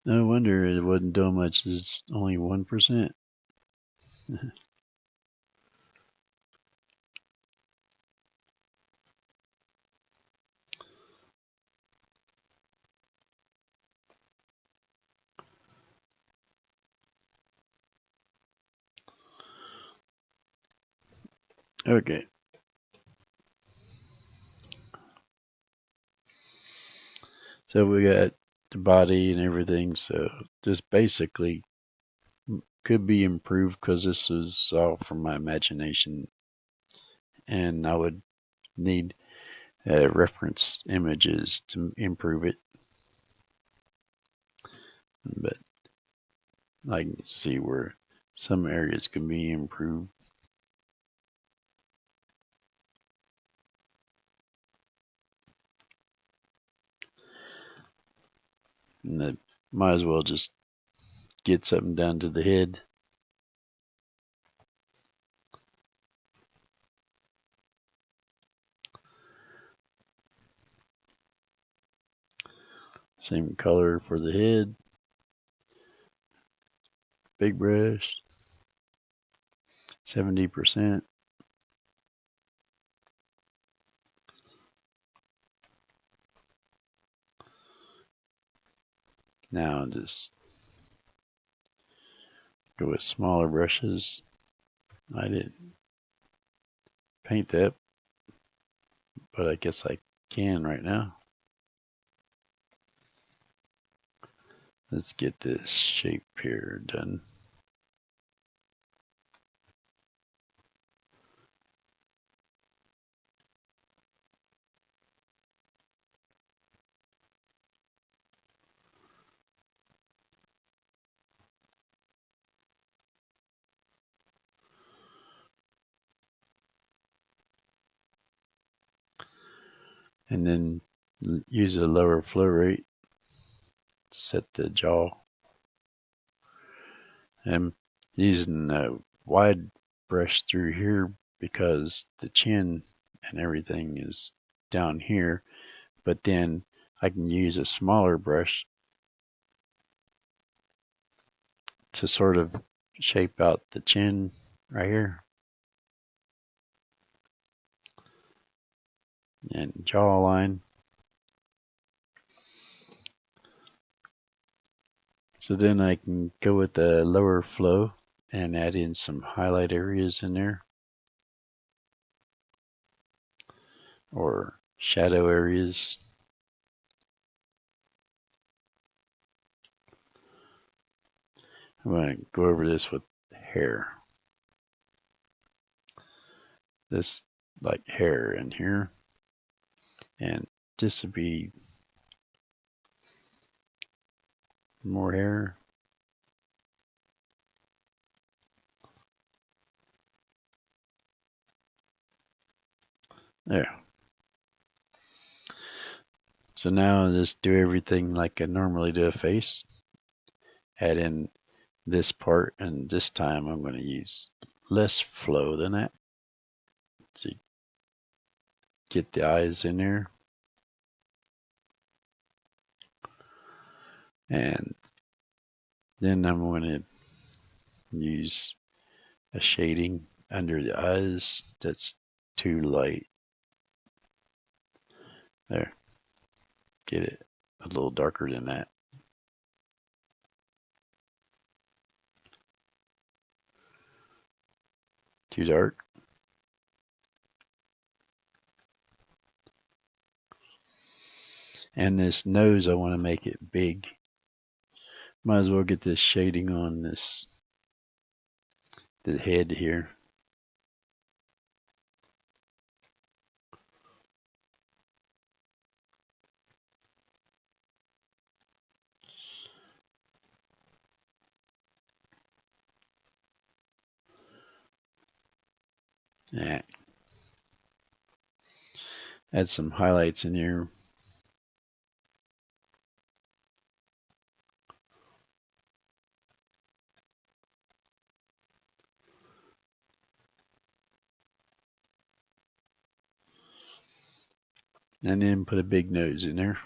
No wonder it wasn't doing much. It's only 1%. Okay. So we got the body and everything. So this basically could be improved because this is all from my imagination, and I would need reference images to improve it. But I can see where some areas can be improved. And that might as well just get something done to the head. Same color for the head. Big brush, 70%. Now just go with smaller brushes. I didn't paint that, but I guess I can right now. Let's get this shape here done. And then use a lower flow rate. Set the jaw. I'm using a wide brush through here because the chin and everything is down here, but then I can use a smaller brush to sort of shape out the chin right here and jawline. So then I can go with the lower flow and add in some highlight areas in there or shadow areas. I'm going to go over this with hair. This like hair in here, and this would be more hair. There. So now I'll just do everything like I normally do a face. Add in this part, and this time I'm going to use less flow than that. So get the eyes in there. And then I'm going to use a shading under the eyes that's too light. There. Get it a little darker than that. Too dark. And this nose, I want to make it big. Might as well get this shading on this, the head here. Yeah. Add some highlights in here. And then put a big nose in there.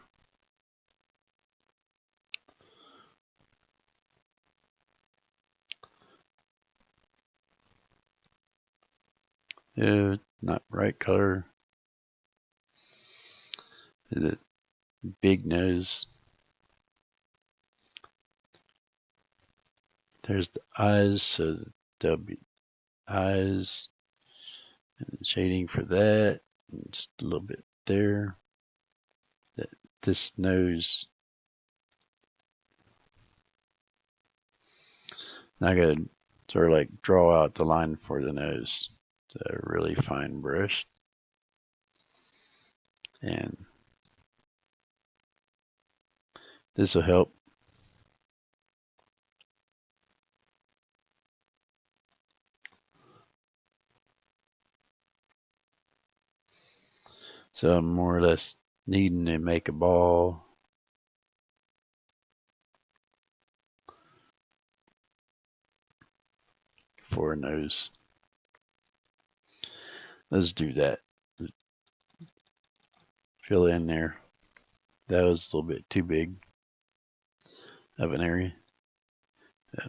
Not right color. The big nose. There's the eyes, so there'll be eyes and shading for that. And just a little bit there. This nose. Now I gotta sort of like draw out the line for the nose. It's a really fine brush. And this will help. So I'm more or less needing to make a ball. For a nose. Let's do that. Fill in there. That was a little bit too big of an area. Yeah.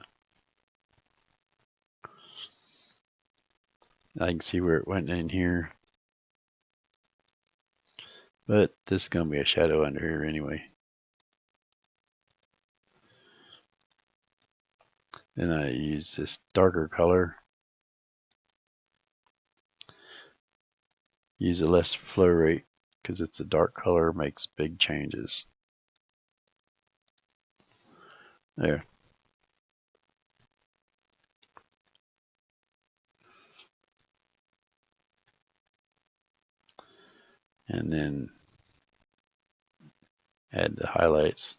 I can see where it went in here. But this is going to be a shadow under here anyway. Then I use this darker color. Use a less flow rate because it's a dark color, makes big changes. There. And then add the highlights.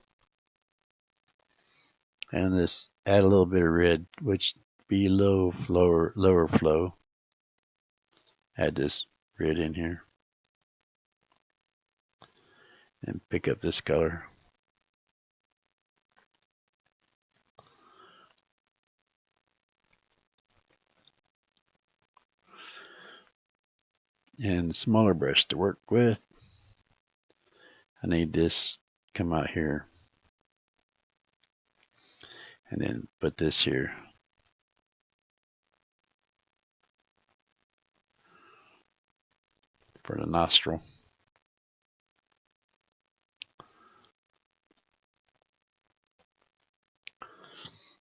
And this add a little bit of red, which be lower flow. Add this red in here. And pick up this color. And smaller brush to work with. I need this come out here. And then put this here. For the nostril.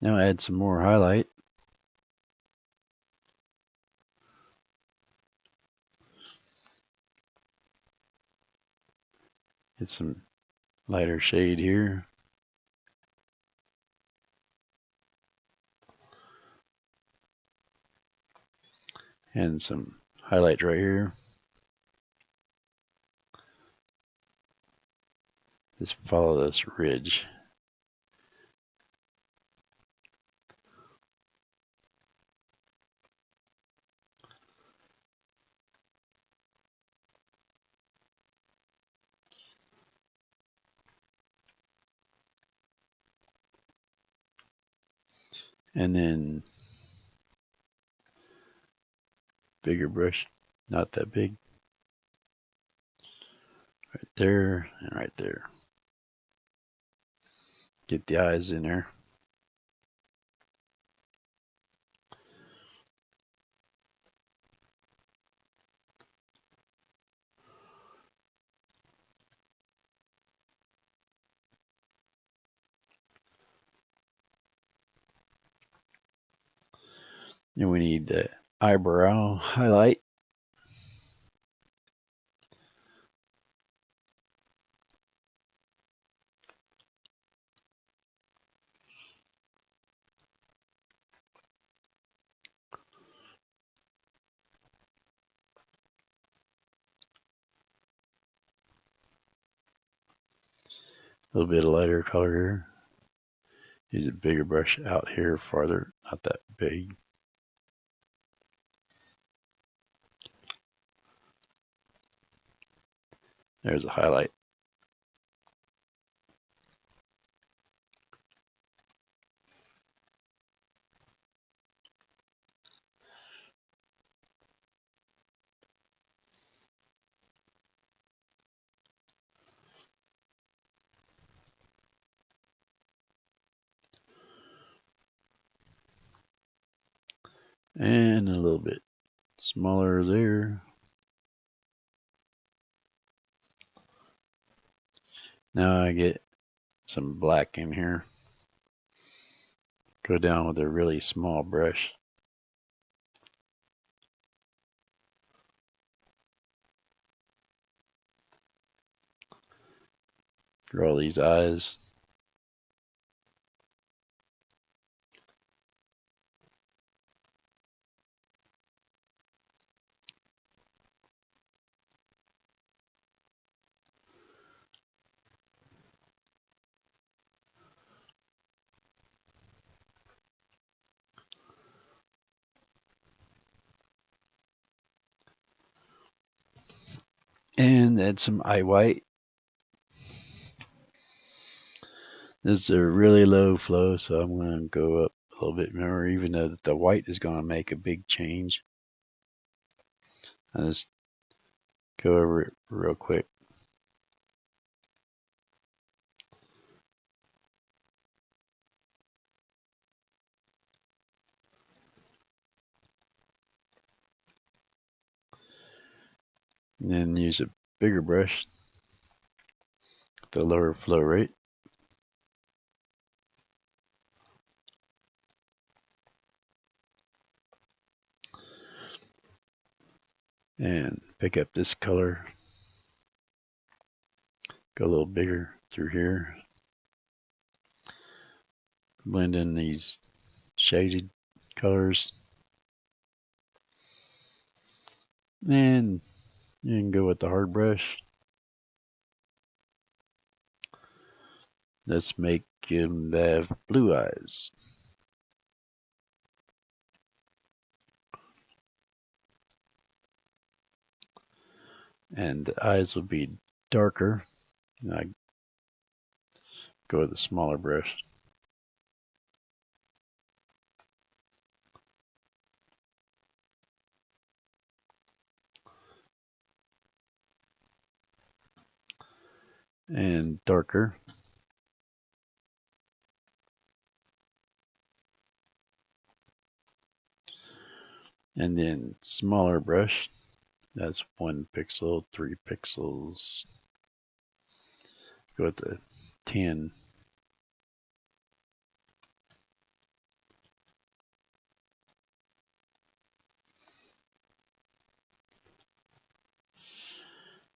Now add some more highlight. Get some lighter shade here. And some highlight right here. Just follow this ridge. And then bigger brush, not that big. Right there and right there. Get the eyes in there. And we need the eyebrow highlight. A little bit of lighter color here. Use a bigger brush out here farther, not that big. There's a highlight. And a little bit smaller there. Now I get some black in here. Go down with a really small brush. Draw these eyes. And add some eye white. This is a really low flow, so I'm going to go up a little bit more, even though the white is going to make a big change. I just go over it real quick. And then use a bigger brush, the lower flow rate. And pick up this color. Go a little bigger through here. Blend in these shaded colors. And you can go with the hard brush. Let's make him have blue eyes. And the eyes will be darker. And I go with a smaller brush. And darker. And then smaller brush, that's 1 pixel, 3 pixels. Go with the 10.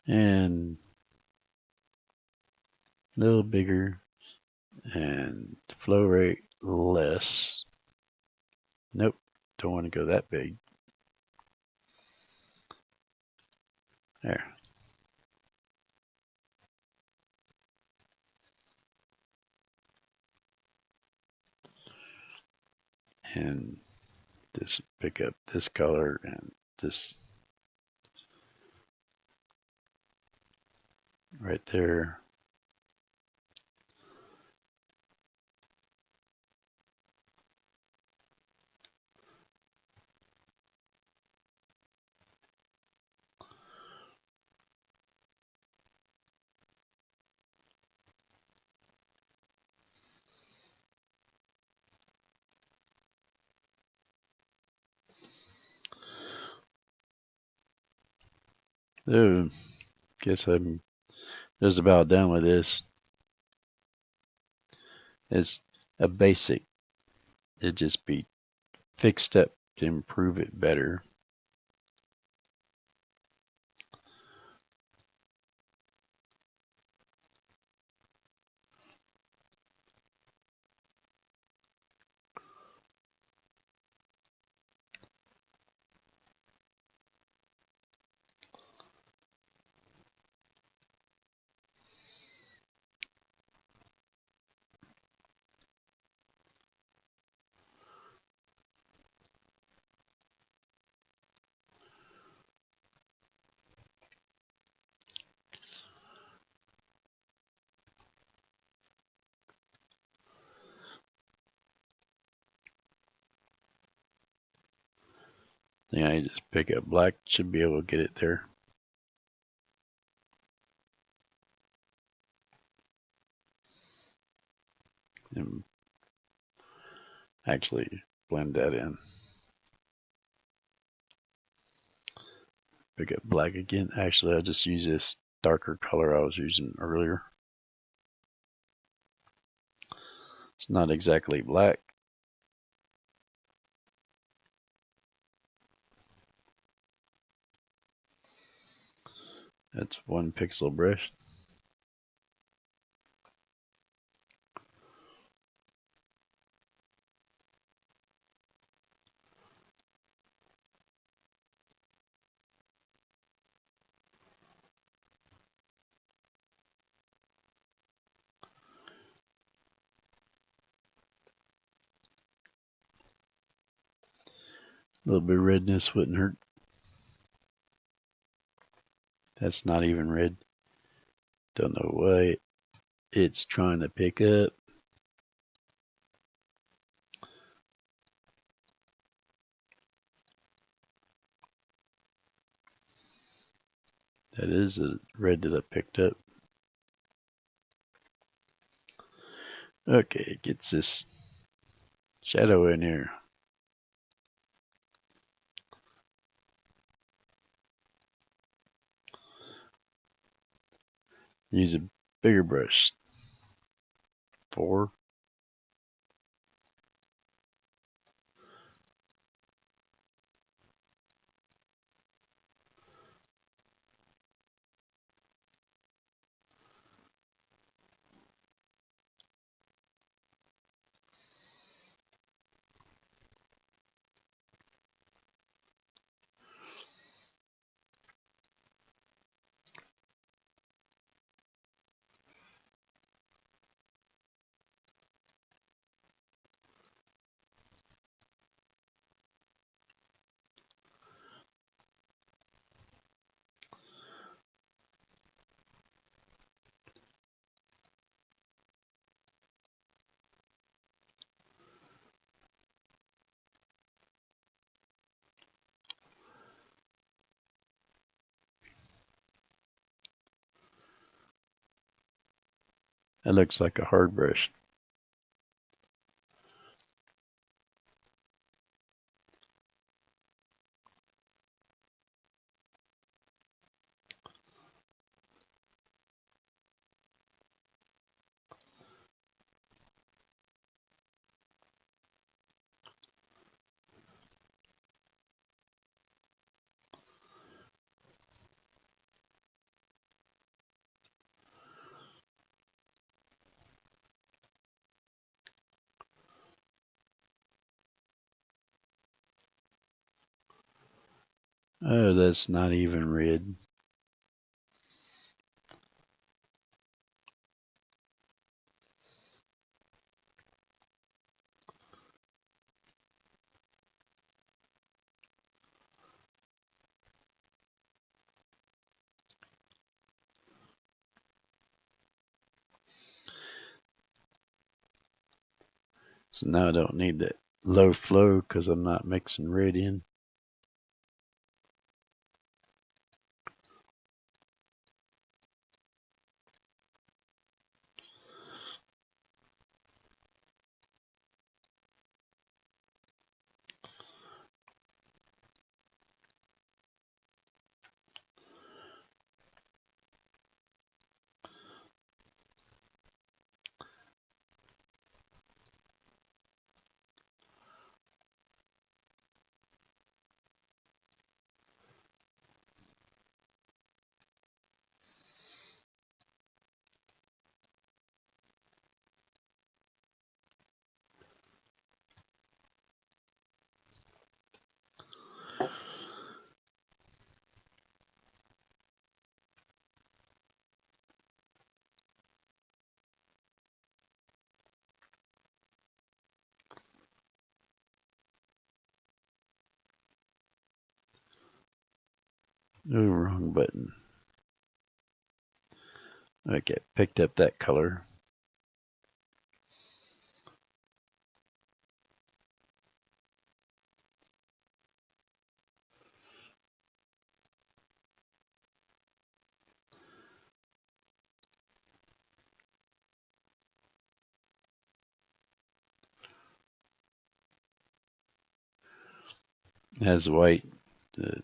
And a little bigger, and flow rate less. Nope, don't want to go that big. There. And just pick up this color and this right there. So, guess I'm just about done with this. It's a basic. It just be fixed up to improve it better. Then I just pick up black. Should be able to get it there. And actually blend that in. Pick up black again. Actually, I'll just use this darker color I was using earlier. It's not exactly black. That's 1 pixel brush. A little bit of redness wouldn't hurt. That's not even red. Don't know what it's trying to pick up. That is the red that I picked up. Okay, it gets this shadow in here. Use a bigger brush. 4. That looks like a hard brush. Oh, that's not even red. So now I don't need that low flow because I'm not mixing red in. Oh, wrong button. Okay, picked up that color. It has white. Uh,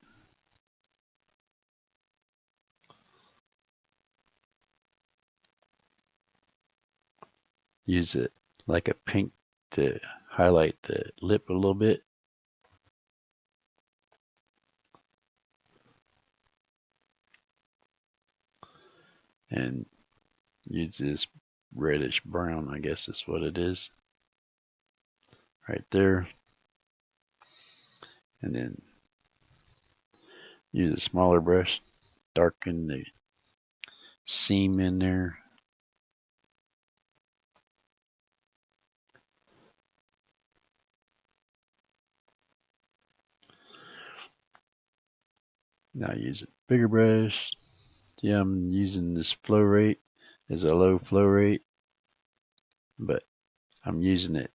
use it like a pink to highlight the lip a little bit. And use this reddish brown, I guess is what it is. Right there. And then use a smaller brush, darken the seam in there. Now use a bigger brush. Yeah, I'm using this flow rate as a low flow rate, but I'm using it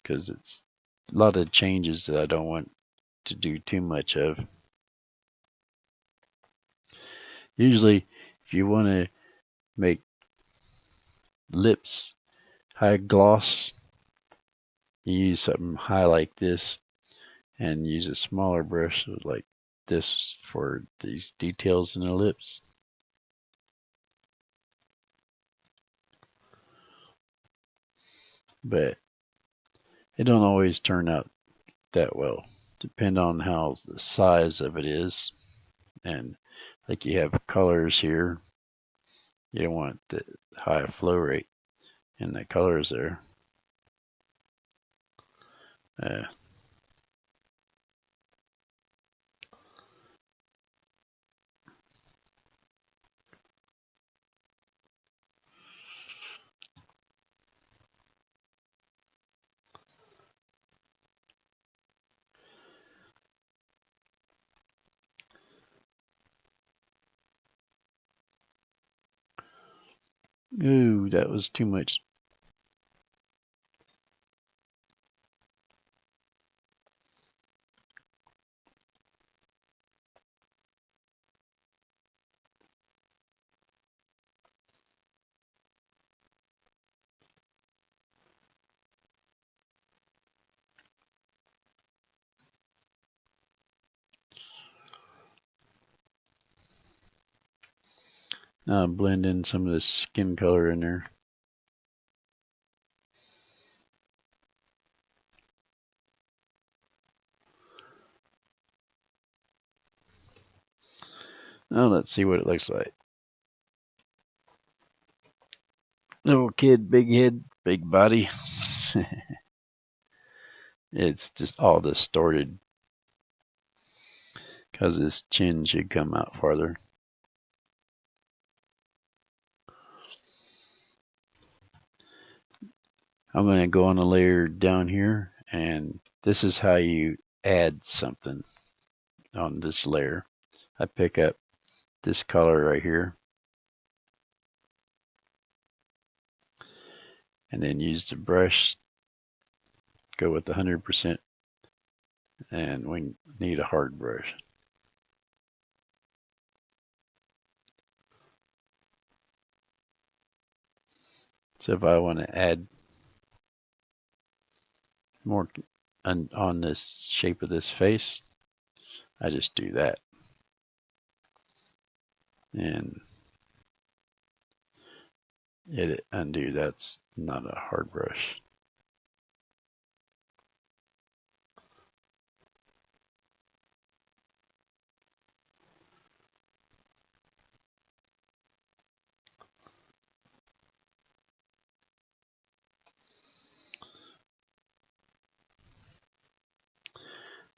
because it's a lot of changes that I don't want to do too much of. Usually, if you want to make lips high gloss, you use something high like this and use a smaller brush like this for these details in the lips. But it don't always turn out that well. Depend on how the size of it is. And like you have colors here, you don't want the high flow rate in the colors there. Uh, ooh, that was too much. Now blend in some of the skin color in there. Now let's see what it looks like. Little kid, big head, big body. It's just all distorted. because this chin should come out farther. I'm going to go on a layer down here, and this is how you add something on this layer. I pick up this color right here and then use the brush, go with 100%, and we need a hard brush. So if I want to add more on this shape of this face, I just do that and edit, undo. That's not a hard brush.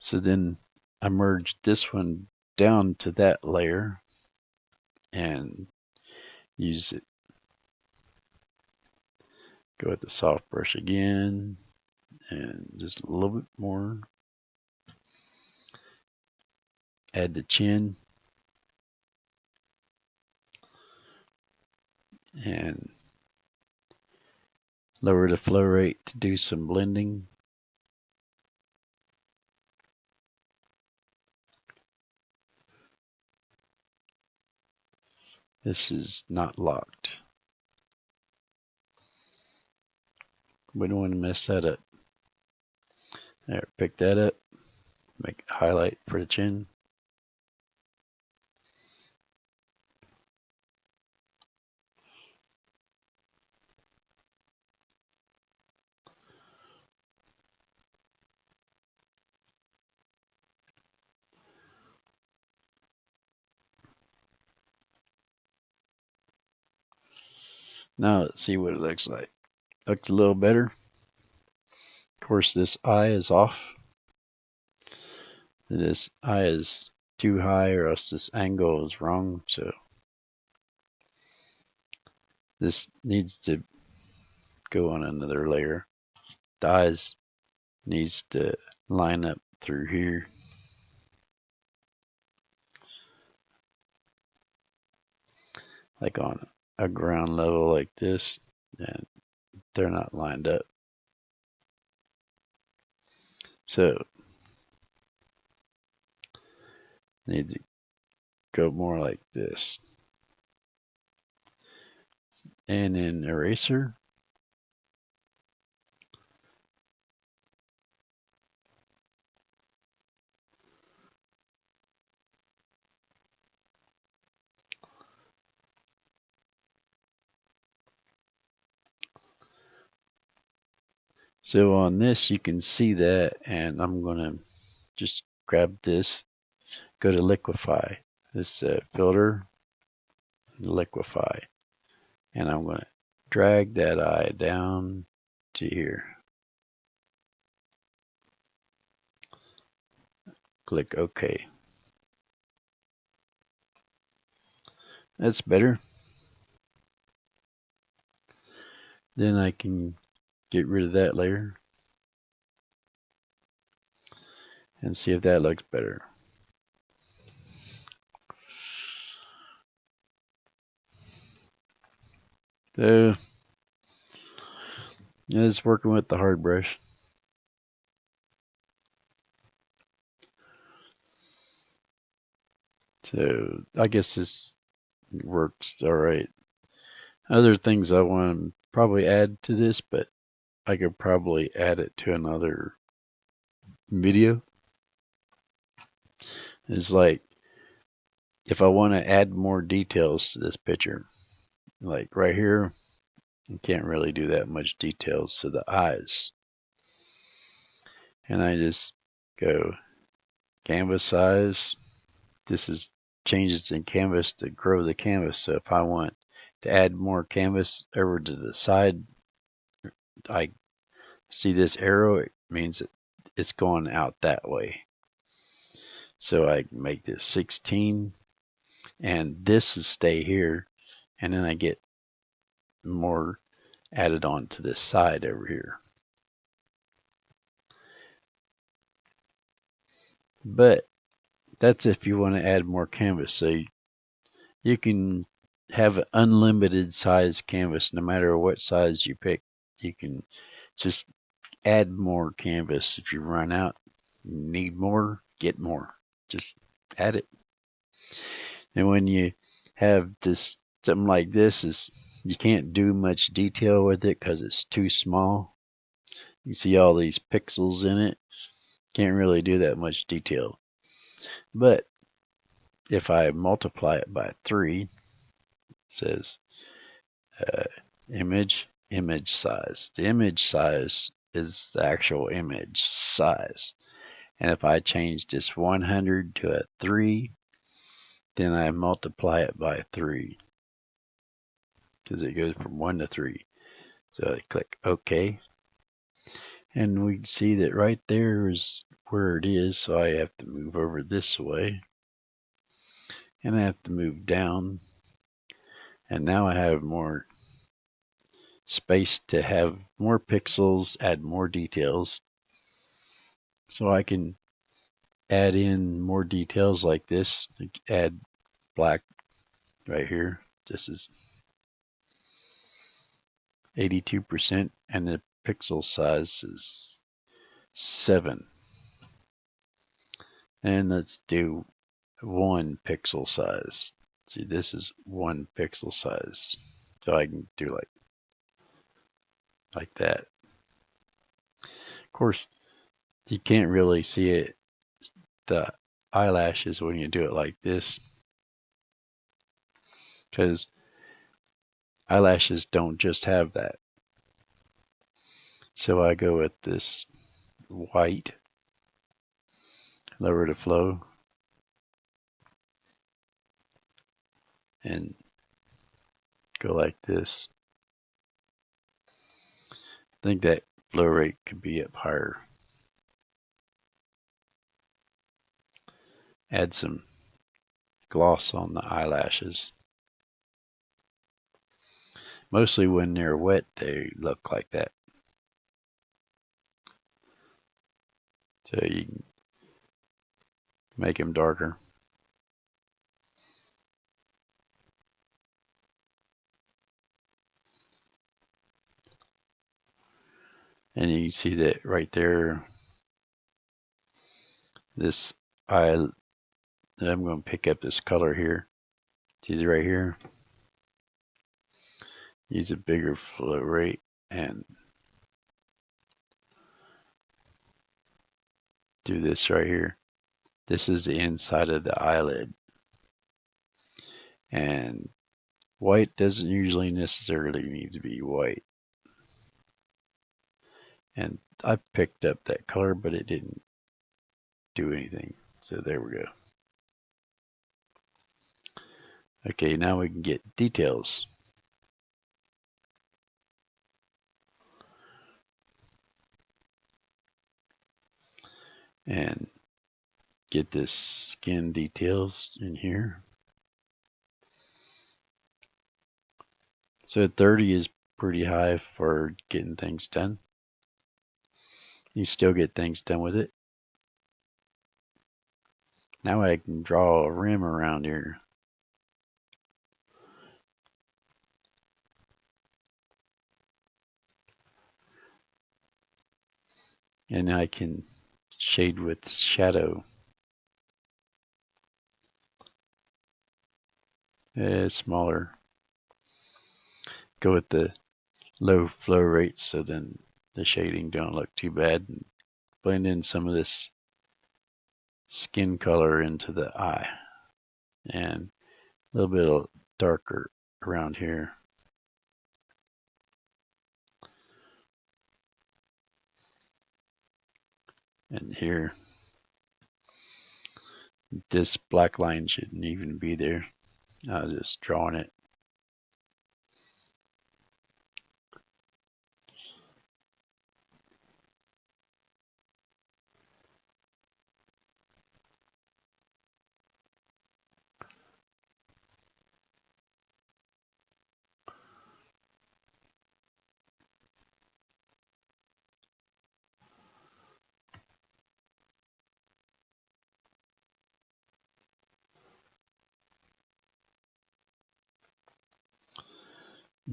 So then I merge this one down to that layer and use it. Go with the soft brush again and just a little bit more. Add the chin and lower the flow rate to do some blending. This is not locked. We don't want to mess that up. There, pick that up, make a highlight for the chin. Now let's see what it looks like. Looks a little better. Of course, this eye is off. This eye is too high, or else this angle is wrong. So this needs to go on another layer. The eyes needs to line up through here. Like on a ground level like this, and they're not lined up. So needs to go more like this. And in eraser, so on this you can see that, and I'm gonna just grab this, go to liquify, this filter, liquify, and I'm gonna drag that eye down to here. Click OK. That's better. Then I can get rid of that layer and see if that looks better. So it's working with the hard brush. So I guess this works all right. Other things I want to probably add to this, but I could probably add it to another video. It's like if I want to add more details to this picture, like right here, you can't really do that much details to the eyes. And I just go canvas size. This is changes in canvas to grow the canvas. So if I want to add more canvas over to the side, I see this arrow, it means it's going out that way. So I make this 16, and this will stay here, and then I get more added on to this side over here. But that's if you want to add more canvas. So you can have unlimited size canvas no matter what size you pick. You can just add more canvas. If you run out, need more, get more. Just add it. And when you have this something like this, is you can't do much detail with it because it's too small. You see all these pixels in it. Can't really do that much detail. But if I multiply it by 3, it says uh, image size. The image size is the actual image size. And if I change this 100 to a 3, then I multiply it by 3 because it goes from 1 to 3. So I click OK. And we can see that right there is where it is. So I have to move over this way. And I have to move down. And now I have more space to have more pixels, add more details. So I can add in more details like this. Add black right here. This is 82%, and the pixel size is 7. And let's do 1 pixel size. See, this is 1 pixel size. So I can do like that. Of course, you can't really see it, the eyelashes, when you do it like this, because eyelashes don't just have that. So I go with this white, lower the flow, and go like this. I think that flow rate could be up higher. Add some gloss on the eyelashes. Mostly when they're wet, they look like that. So you can make them darker. And you can see that right there, this eye, I'm going to pick up this color here. See it right here? Use a bigger flow rate and do this right here. This is the inside of the eyelid. And white doesn't usually necessarily need to be white. And I picked up that color, but it didn't do anything. So there we go. Okay, now we can get details. And get this skin details in here. So 30 is pretty high for getting things done. You still get things done with it. Now I can draw a rim around here. And I can shade with shadow. Smaller. Go with the low flow rates so then the shading don't look too bad. And blend in some of this skin color into the eye. And a little bit of darker around here. And here. This black line shouldn't even be there. I was just drawing it.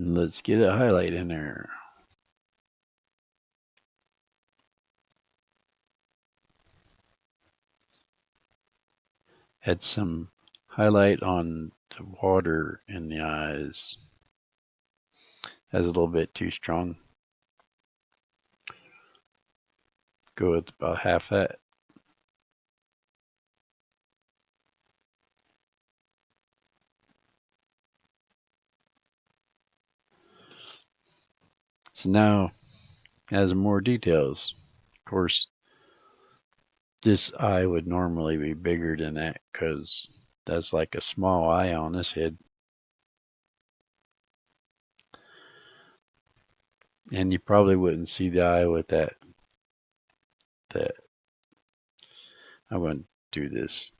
Let's get a highlight in there. Add some highlight on the water in the eyes. That's a little bit too strong. Go with about half that. So now it has more details. Of course, this eye would normally be bigger than that because that's like a small eye on this head. And you probably wouldn't see the eye with that. I'm going to do this.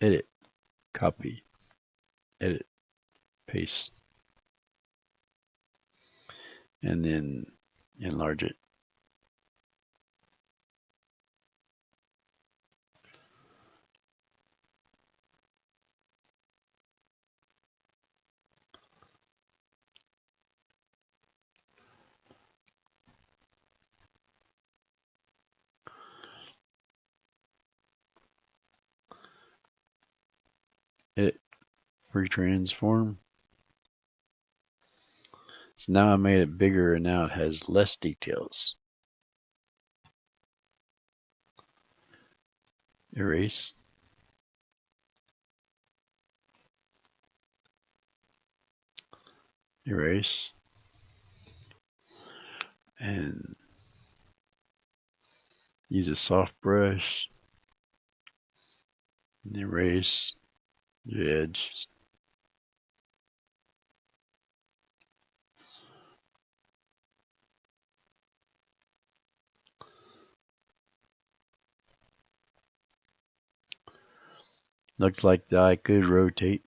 Edit, copy, edit, paste, and then enlarge it. Edit, retransform. So now I made it bigger and now it has less details. Erase. Erase. And use a soft brush. And erase the edge. Looks like the eye could rotate.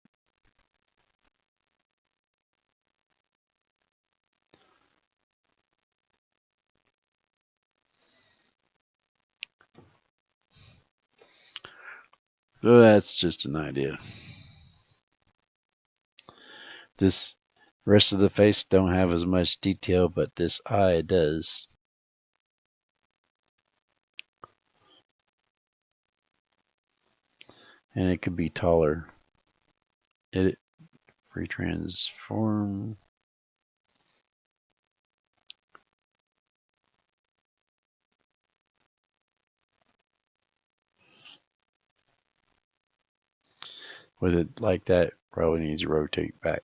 So that's just an idea. This rest of the face don't have as much detail, but this eye does. And it could be taller. Edit, retransform. With it like that, probably needs to rotate back.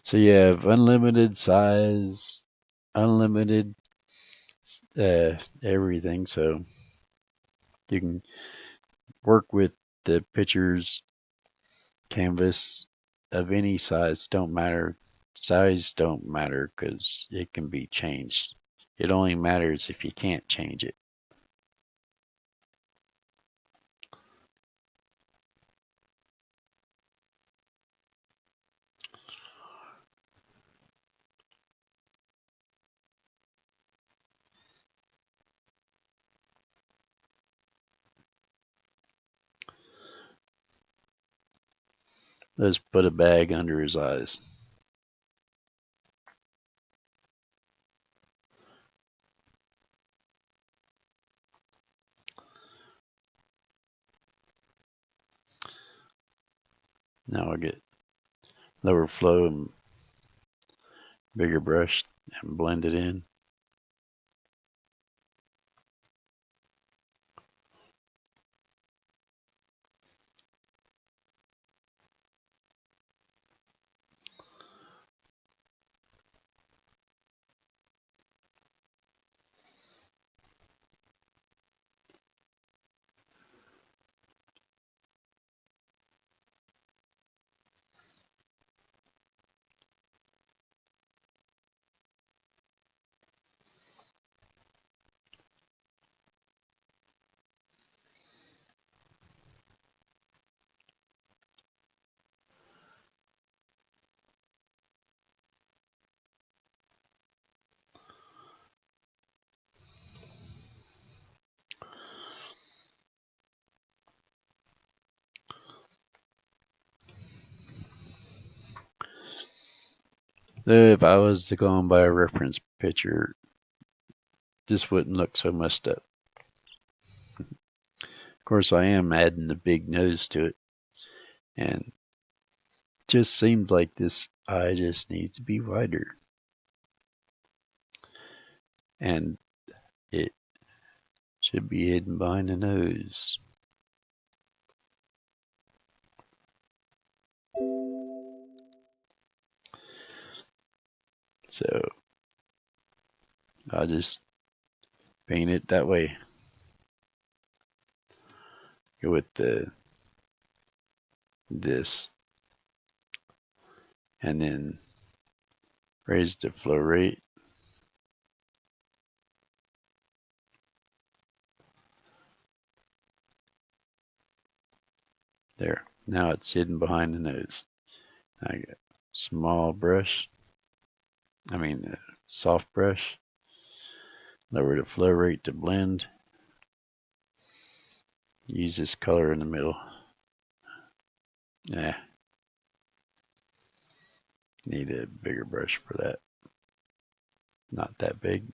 So you have unlimited size, unlimited everything. So you can work with the pictures, canvas of any size. Don't matter. Size don't matter because it can be changed. It only matters if you can't change it. Let's put a bag under his eyes. Now I'll get lower flow and bigger brush and blend it in. So if I was to go on by a reference picture, this wouldn't look so messed up. Of course, I am adding the big nose to it, and it just seems like this eye just needs to be wider. And it should be hidden behind the nose. So I'll just paint it that way. Go with this, and then raise the flow rate. There. Now it's hidden behind the nose. I got small brush. Soft brush. Lower the flow rate to blend. Use this color in the middle. Yeah. Need a bigger brush for that. Not that big.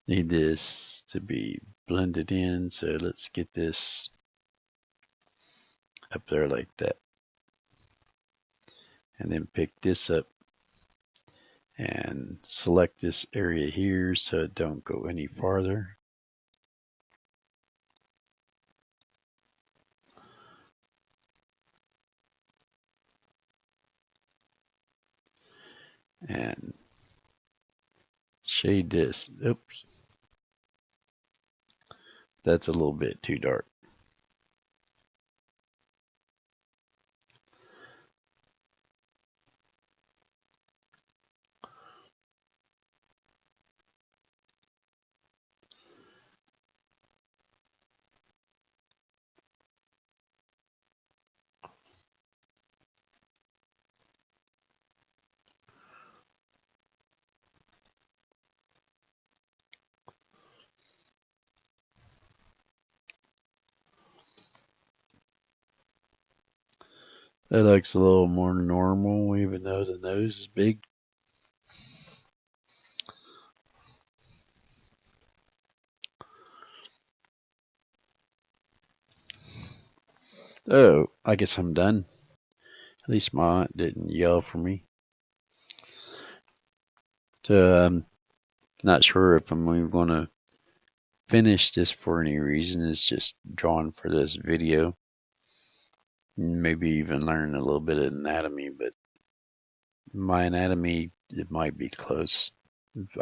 Need this to be blended in, so let's get this up there like that. And then pick this up and select this area here so it don't go any farther. And shade this. Oops. That's a little bit too dark. That looks a little more normal, even though the nose is big. Oh, I guess I'm done. At least my aunt didn't yell for me. So I'm not sure if I'm even going to finish this for any reason. It's just drawn for this video. Maybe even learn a little bit of anatomy, but my anatomy, it might be close.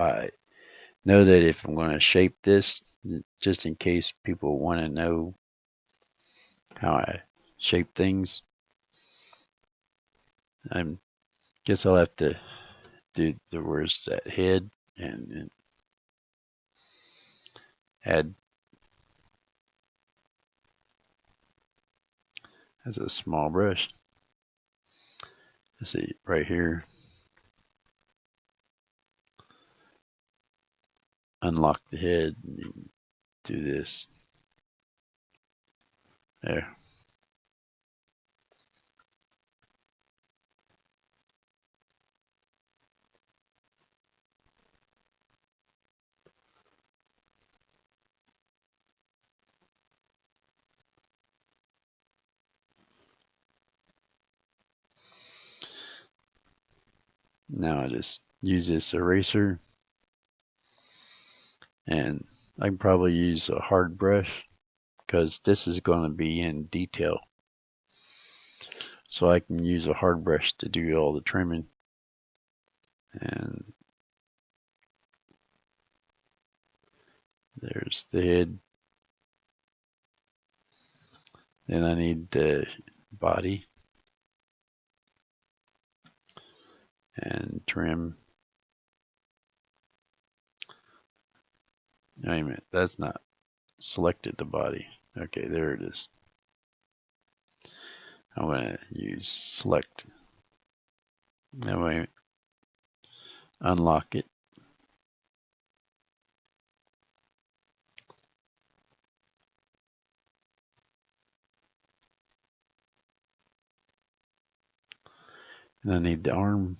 I know that if I'm going to shape this, just in case people want to know how I shape things, I guess I'll have to do the where's that head and add as a small brush. Let's see, right here, unlock the head and do this. There. Now I just use this eraser, and I can probably use a hard brush because this is going to be in detail. So I can use a hard brush to do all the trimming. And there's the head. Then I need the body and trim. Wait a minute, that's not selected the body. Okay, there it is. I'm going to use select. That way, unlock it. And I need the arm.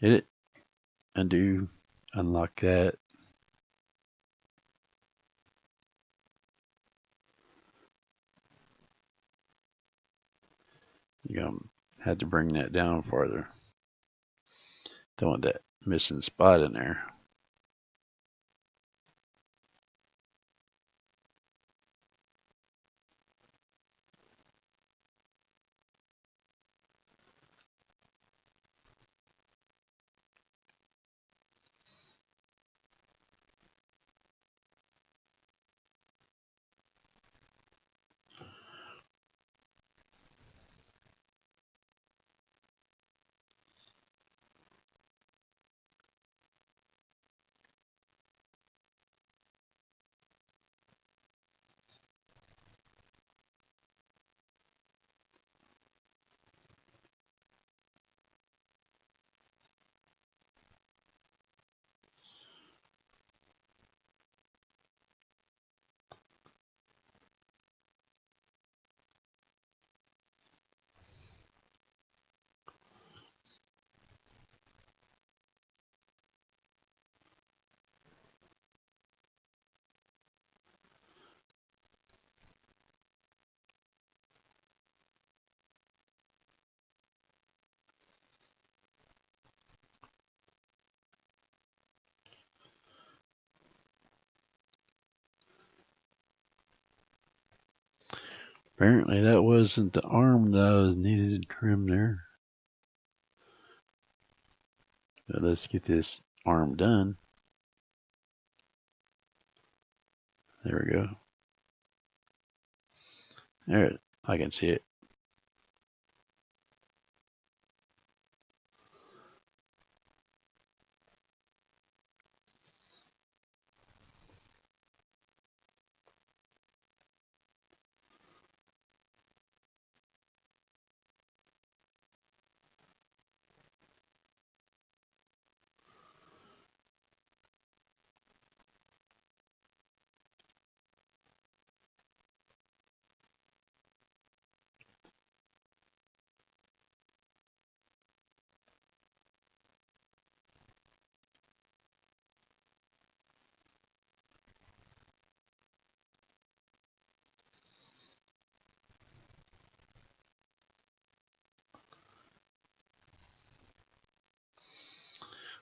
Hit it. Undo. Unlock that. You're going to have to bring that down farther. Don't want that missing spot in there. Apparently that wasn't the arm that I was needed to trim there. But let's get this arm done. There we go. There, I can see it.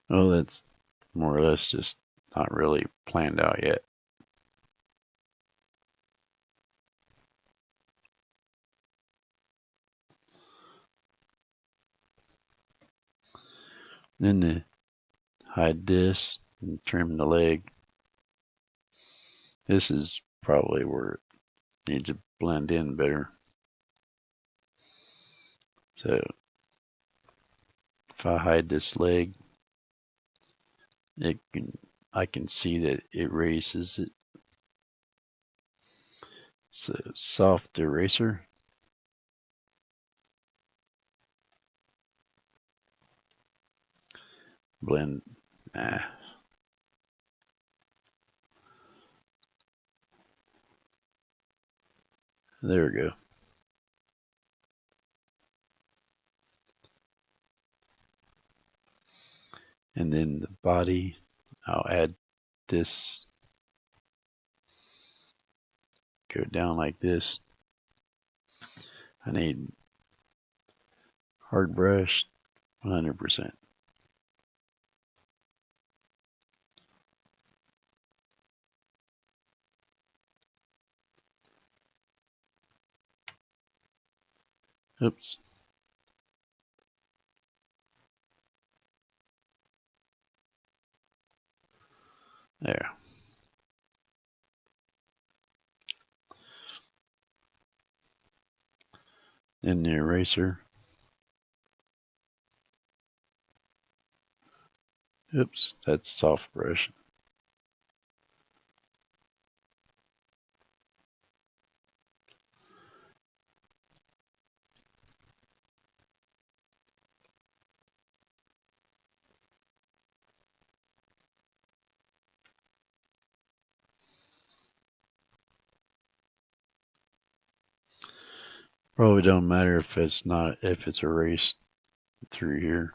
Oh, that's more or less just not really planned out yet. Then to hide this and trim the leg. This is probably where it needs to blend in better. So if I hide this leg, I can see that it erases it. It's a soft eraser. Blend. Nah. There we go. And then the body, I'll add this. Go down like this. I need hard brush 100%. Oops. There. Then the eraser. Oops, that's soft brush. Probably don't matter if it's erased through here.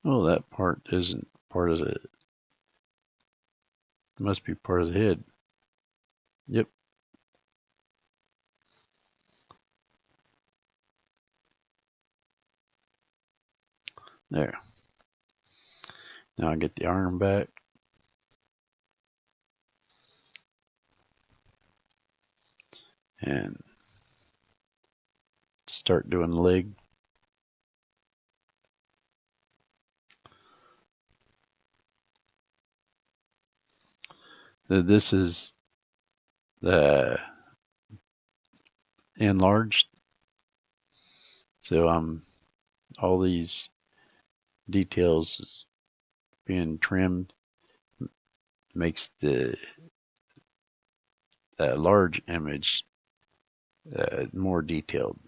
Oh, that part isn't part of it. Must be part of the head. Yep. There. Now I get the arm back. And start doing the leg. This is the enlarged. So all these details is being trimmed, makes the large image more detailed.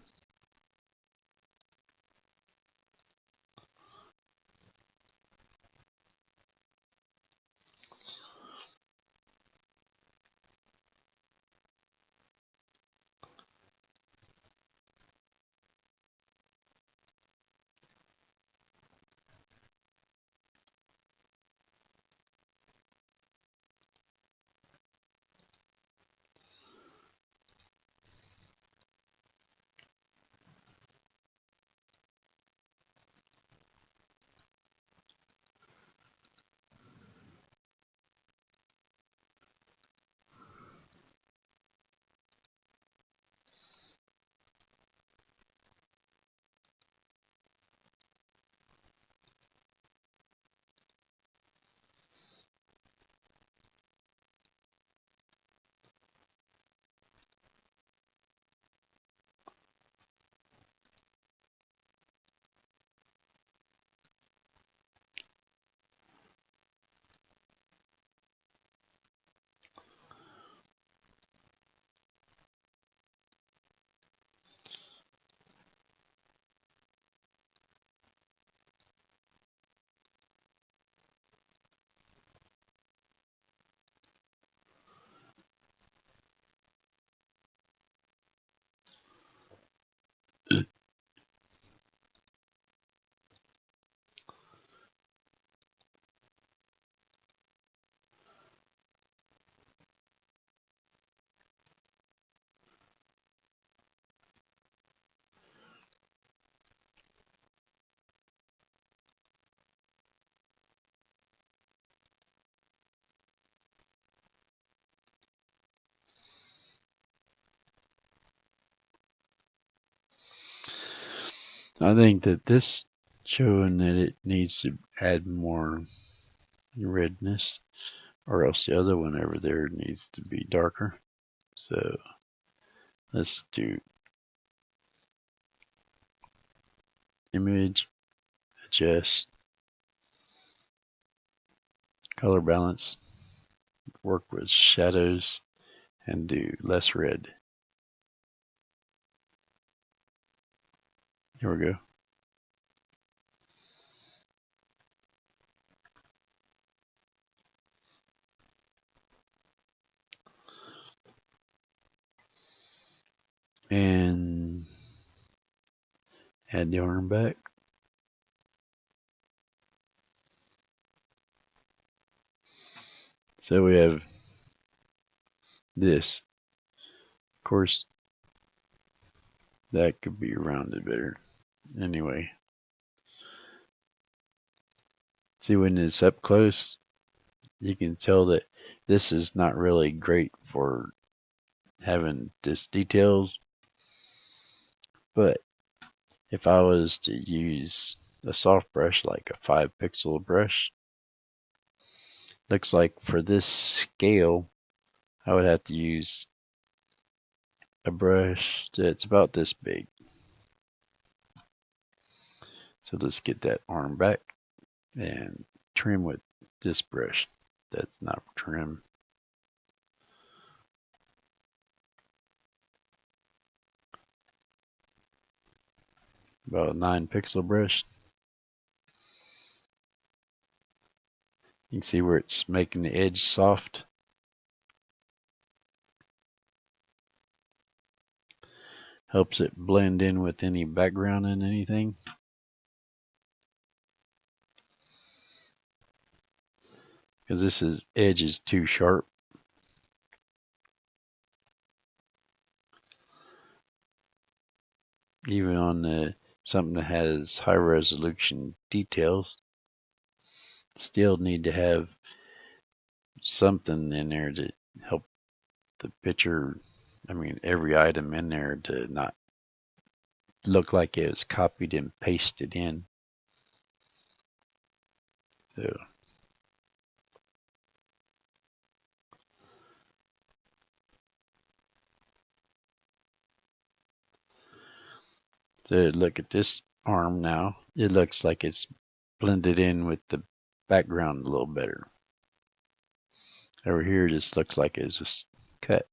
I think that this showing that it needs to add more redness, or else the other one over there needs to be darker. So let's do image, adjust, color balance, work with shadows, and do less red. Here we go. And add the arm back. So we have this. Of course, that could be rounded better. Anyway, see when it's up close, you can tell that this is not really great for having this details. But if I was to use a soft brush like a 5-pixel brush. Looks like for this scale, I would have to use a brush that's about this big. So let's get that arm back and trim with this brush. That's not trim. About a 9-pixel brush. You can see where it's making the edge soft. Helps it blend in with any background and anything. Because this edge is too sharp. Even on something that has high resolution details, still need to have something in there to help the picture, every item in there to not look like it was copied and pasted in. So look at this arm now. It looks like it's blended in with the background a little better. Over here, it just looks like it was just cut.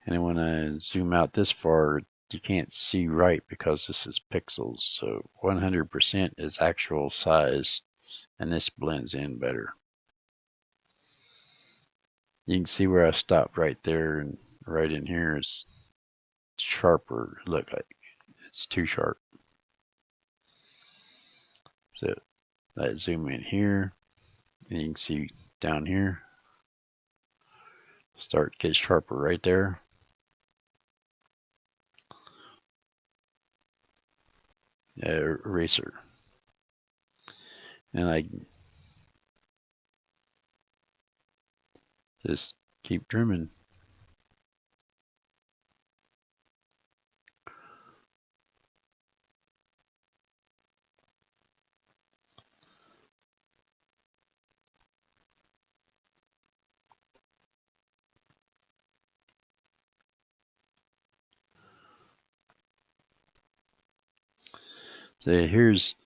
And then when I zoom out this far, you can't see right because this is pixels. So 100% is actual size, and this blends in better. You can see where I stopped right there, and right in here is sharper. Look like it's too sharp. So I zoom in here, and you can see down here, start get sharper right there. Eraser. And I just keep trimming. So here's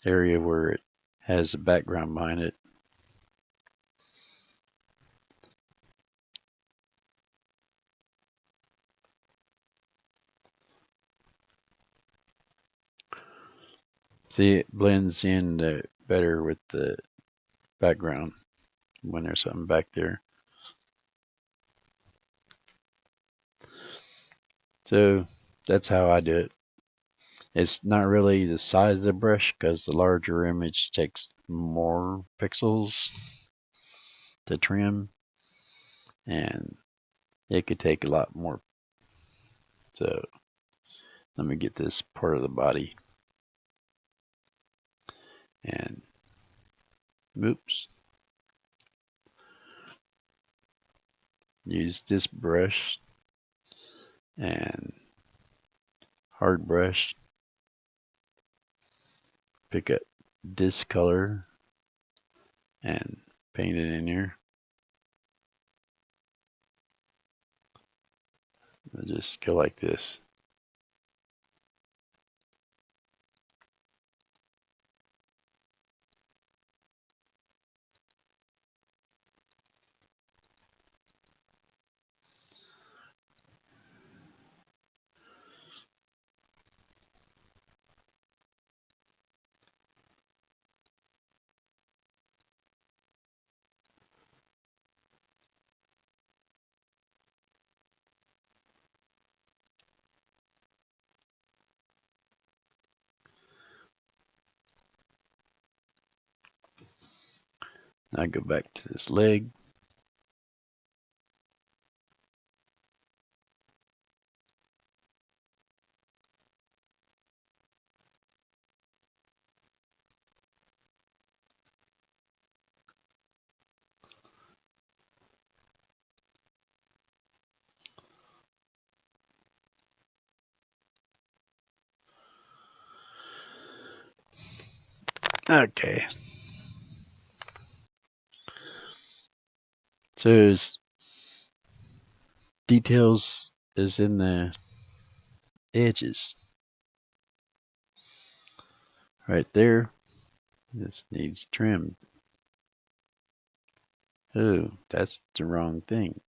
area where it has a background behind it. See, it blends in better with the background when there's something back there. So that's how I do it. It's not really the size of the brush because the larger image takes more pixels to trim, and it could take a lot more. So let me get this part of the body, and oops, use this brush and hard brush, pick up this color and paint it in here. I'll just go like this. Now go back to this leg. Okay. So there's details is in the edges. Right there. This needs trimmed. Oh, that's the wrong thing.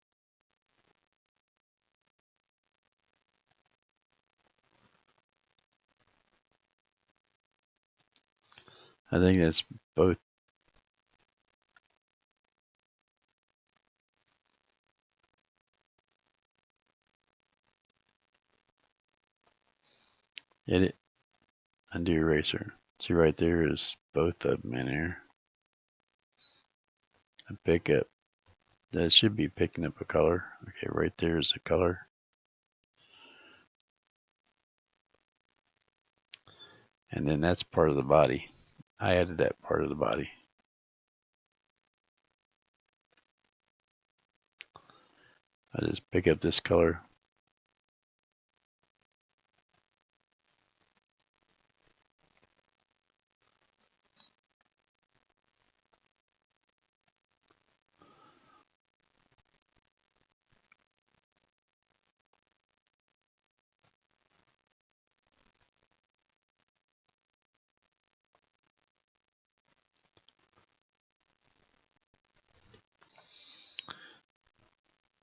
I think that's both. Edit, undo eraser. See right there is both of them in there. And pick up. That should be picking up a color. Okay, right there is a color. And then that's part of the body. I added that part of the body. I just pick up this color.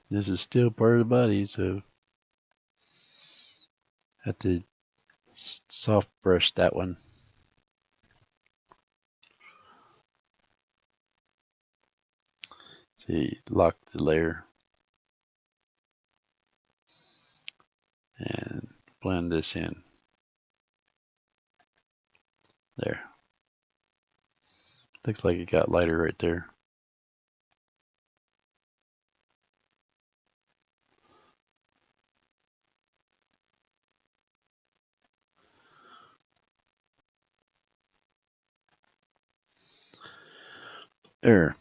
This is still part of the body, so I have to soft brush that one. See, lock the layer and blend this in. There. Looks like it got lighter right there. There.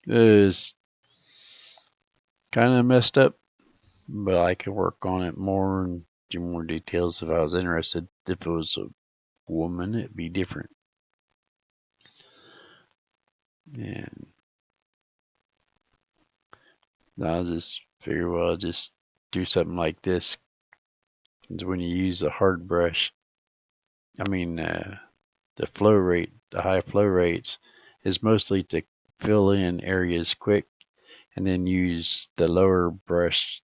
It is kind of messed up, but I could work on it more and do more details if I was interested. If it was a woman, it'd be different. And I'll just figure, well, I'll just do something like this. When you use a hard brush, the flow rate, the high flow rates, is mostly to fill in areas quick and then use the lower brush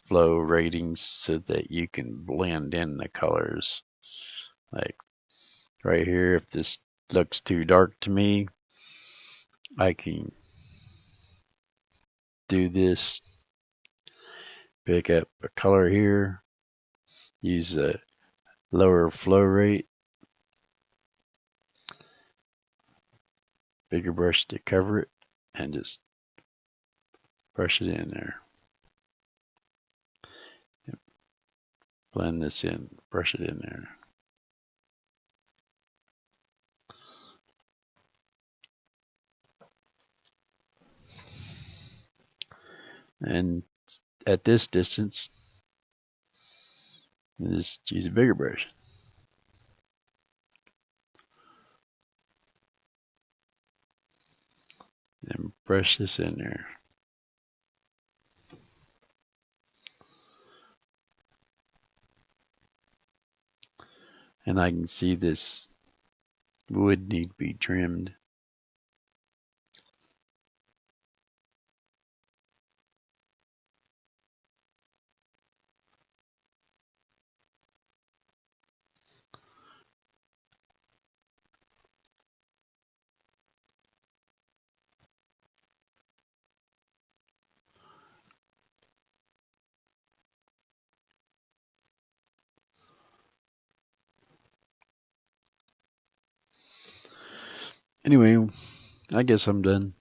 flow ratings so that you can blend in the colors. Like right here, if this looks too dark to me, I can do this, pick up a color here, use a lower flow rate, bigger brush to cover it, and just brush it in there. Blend this in, brush it in there. And at this distance, just use a bigger brush. And brush this in there. And I can see this wood need to be trimmed. Anyway, I guess I'm done.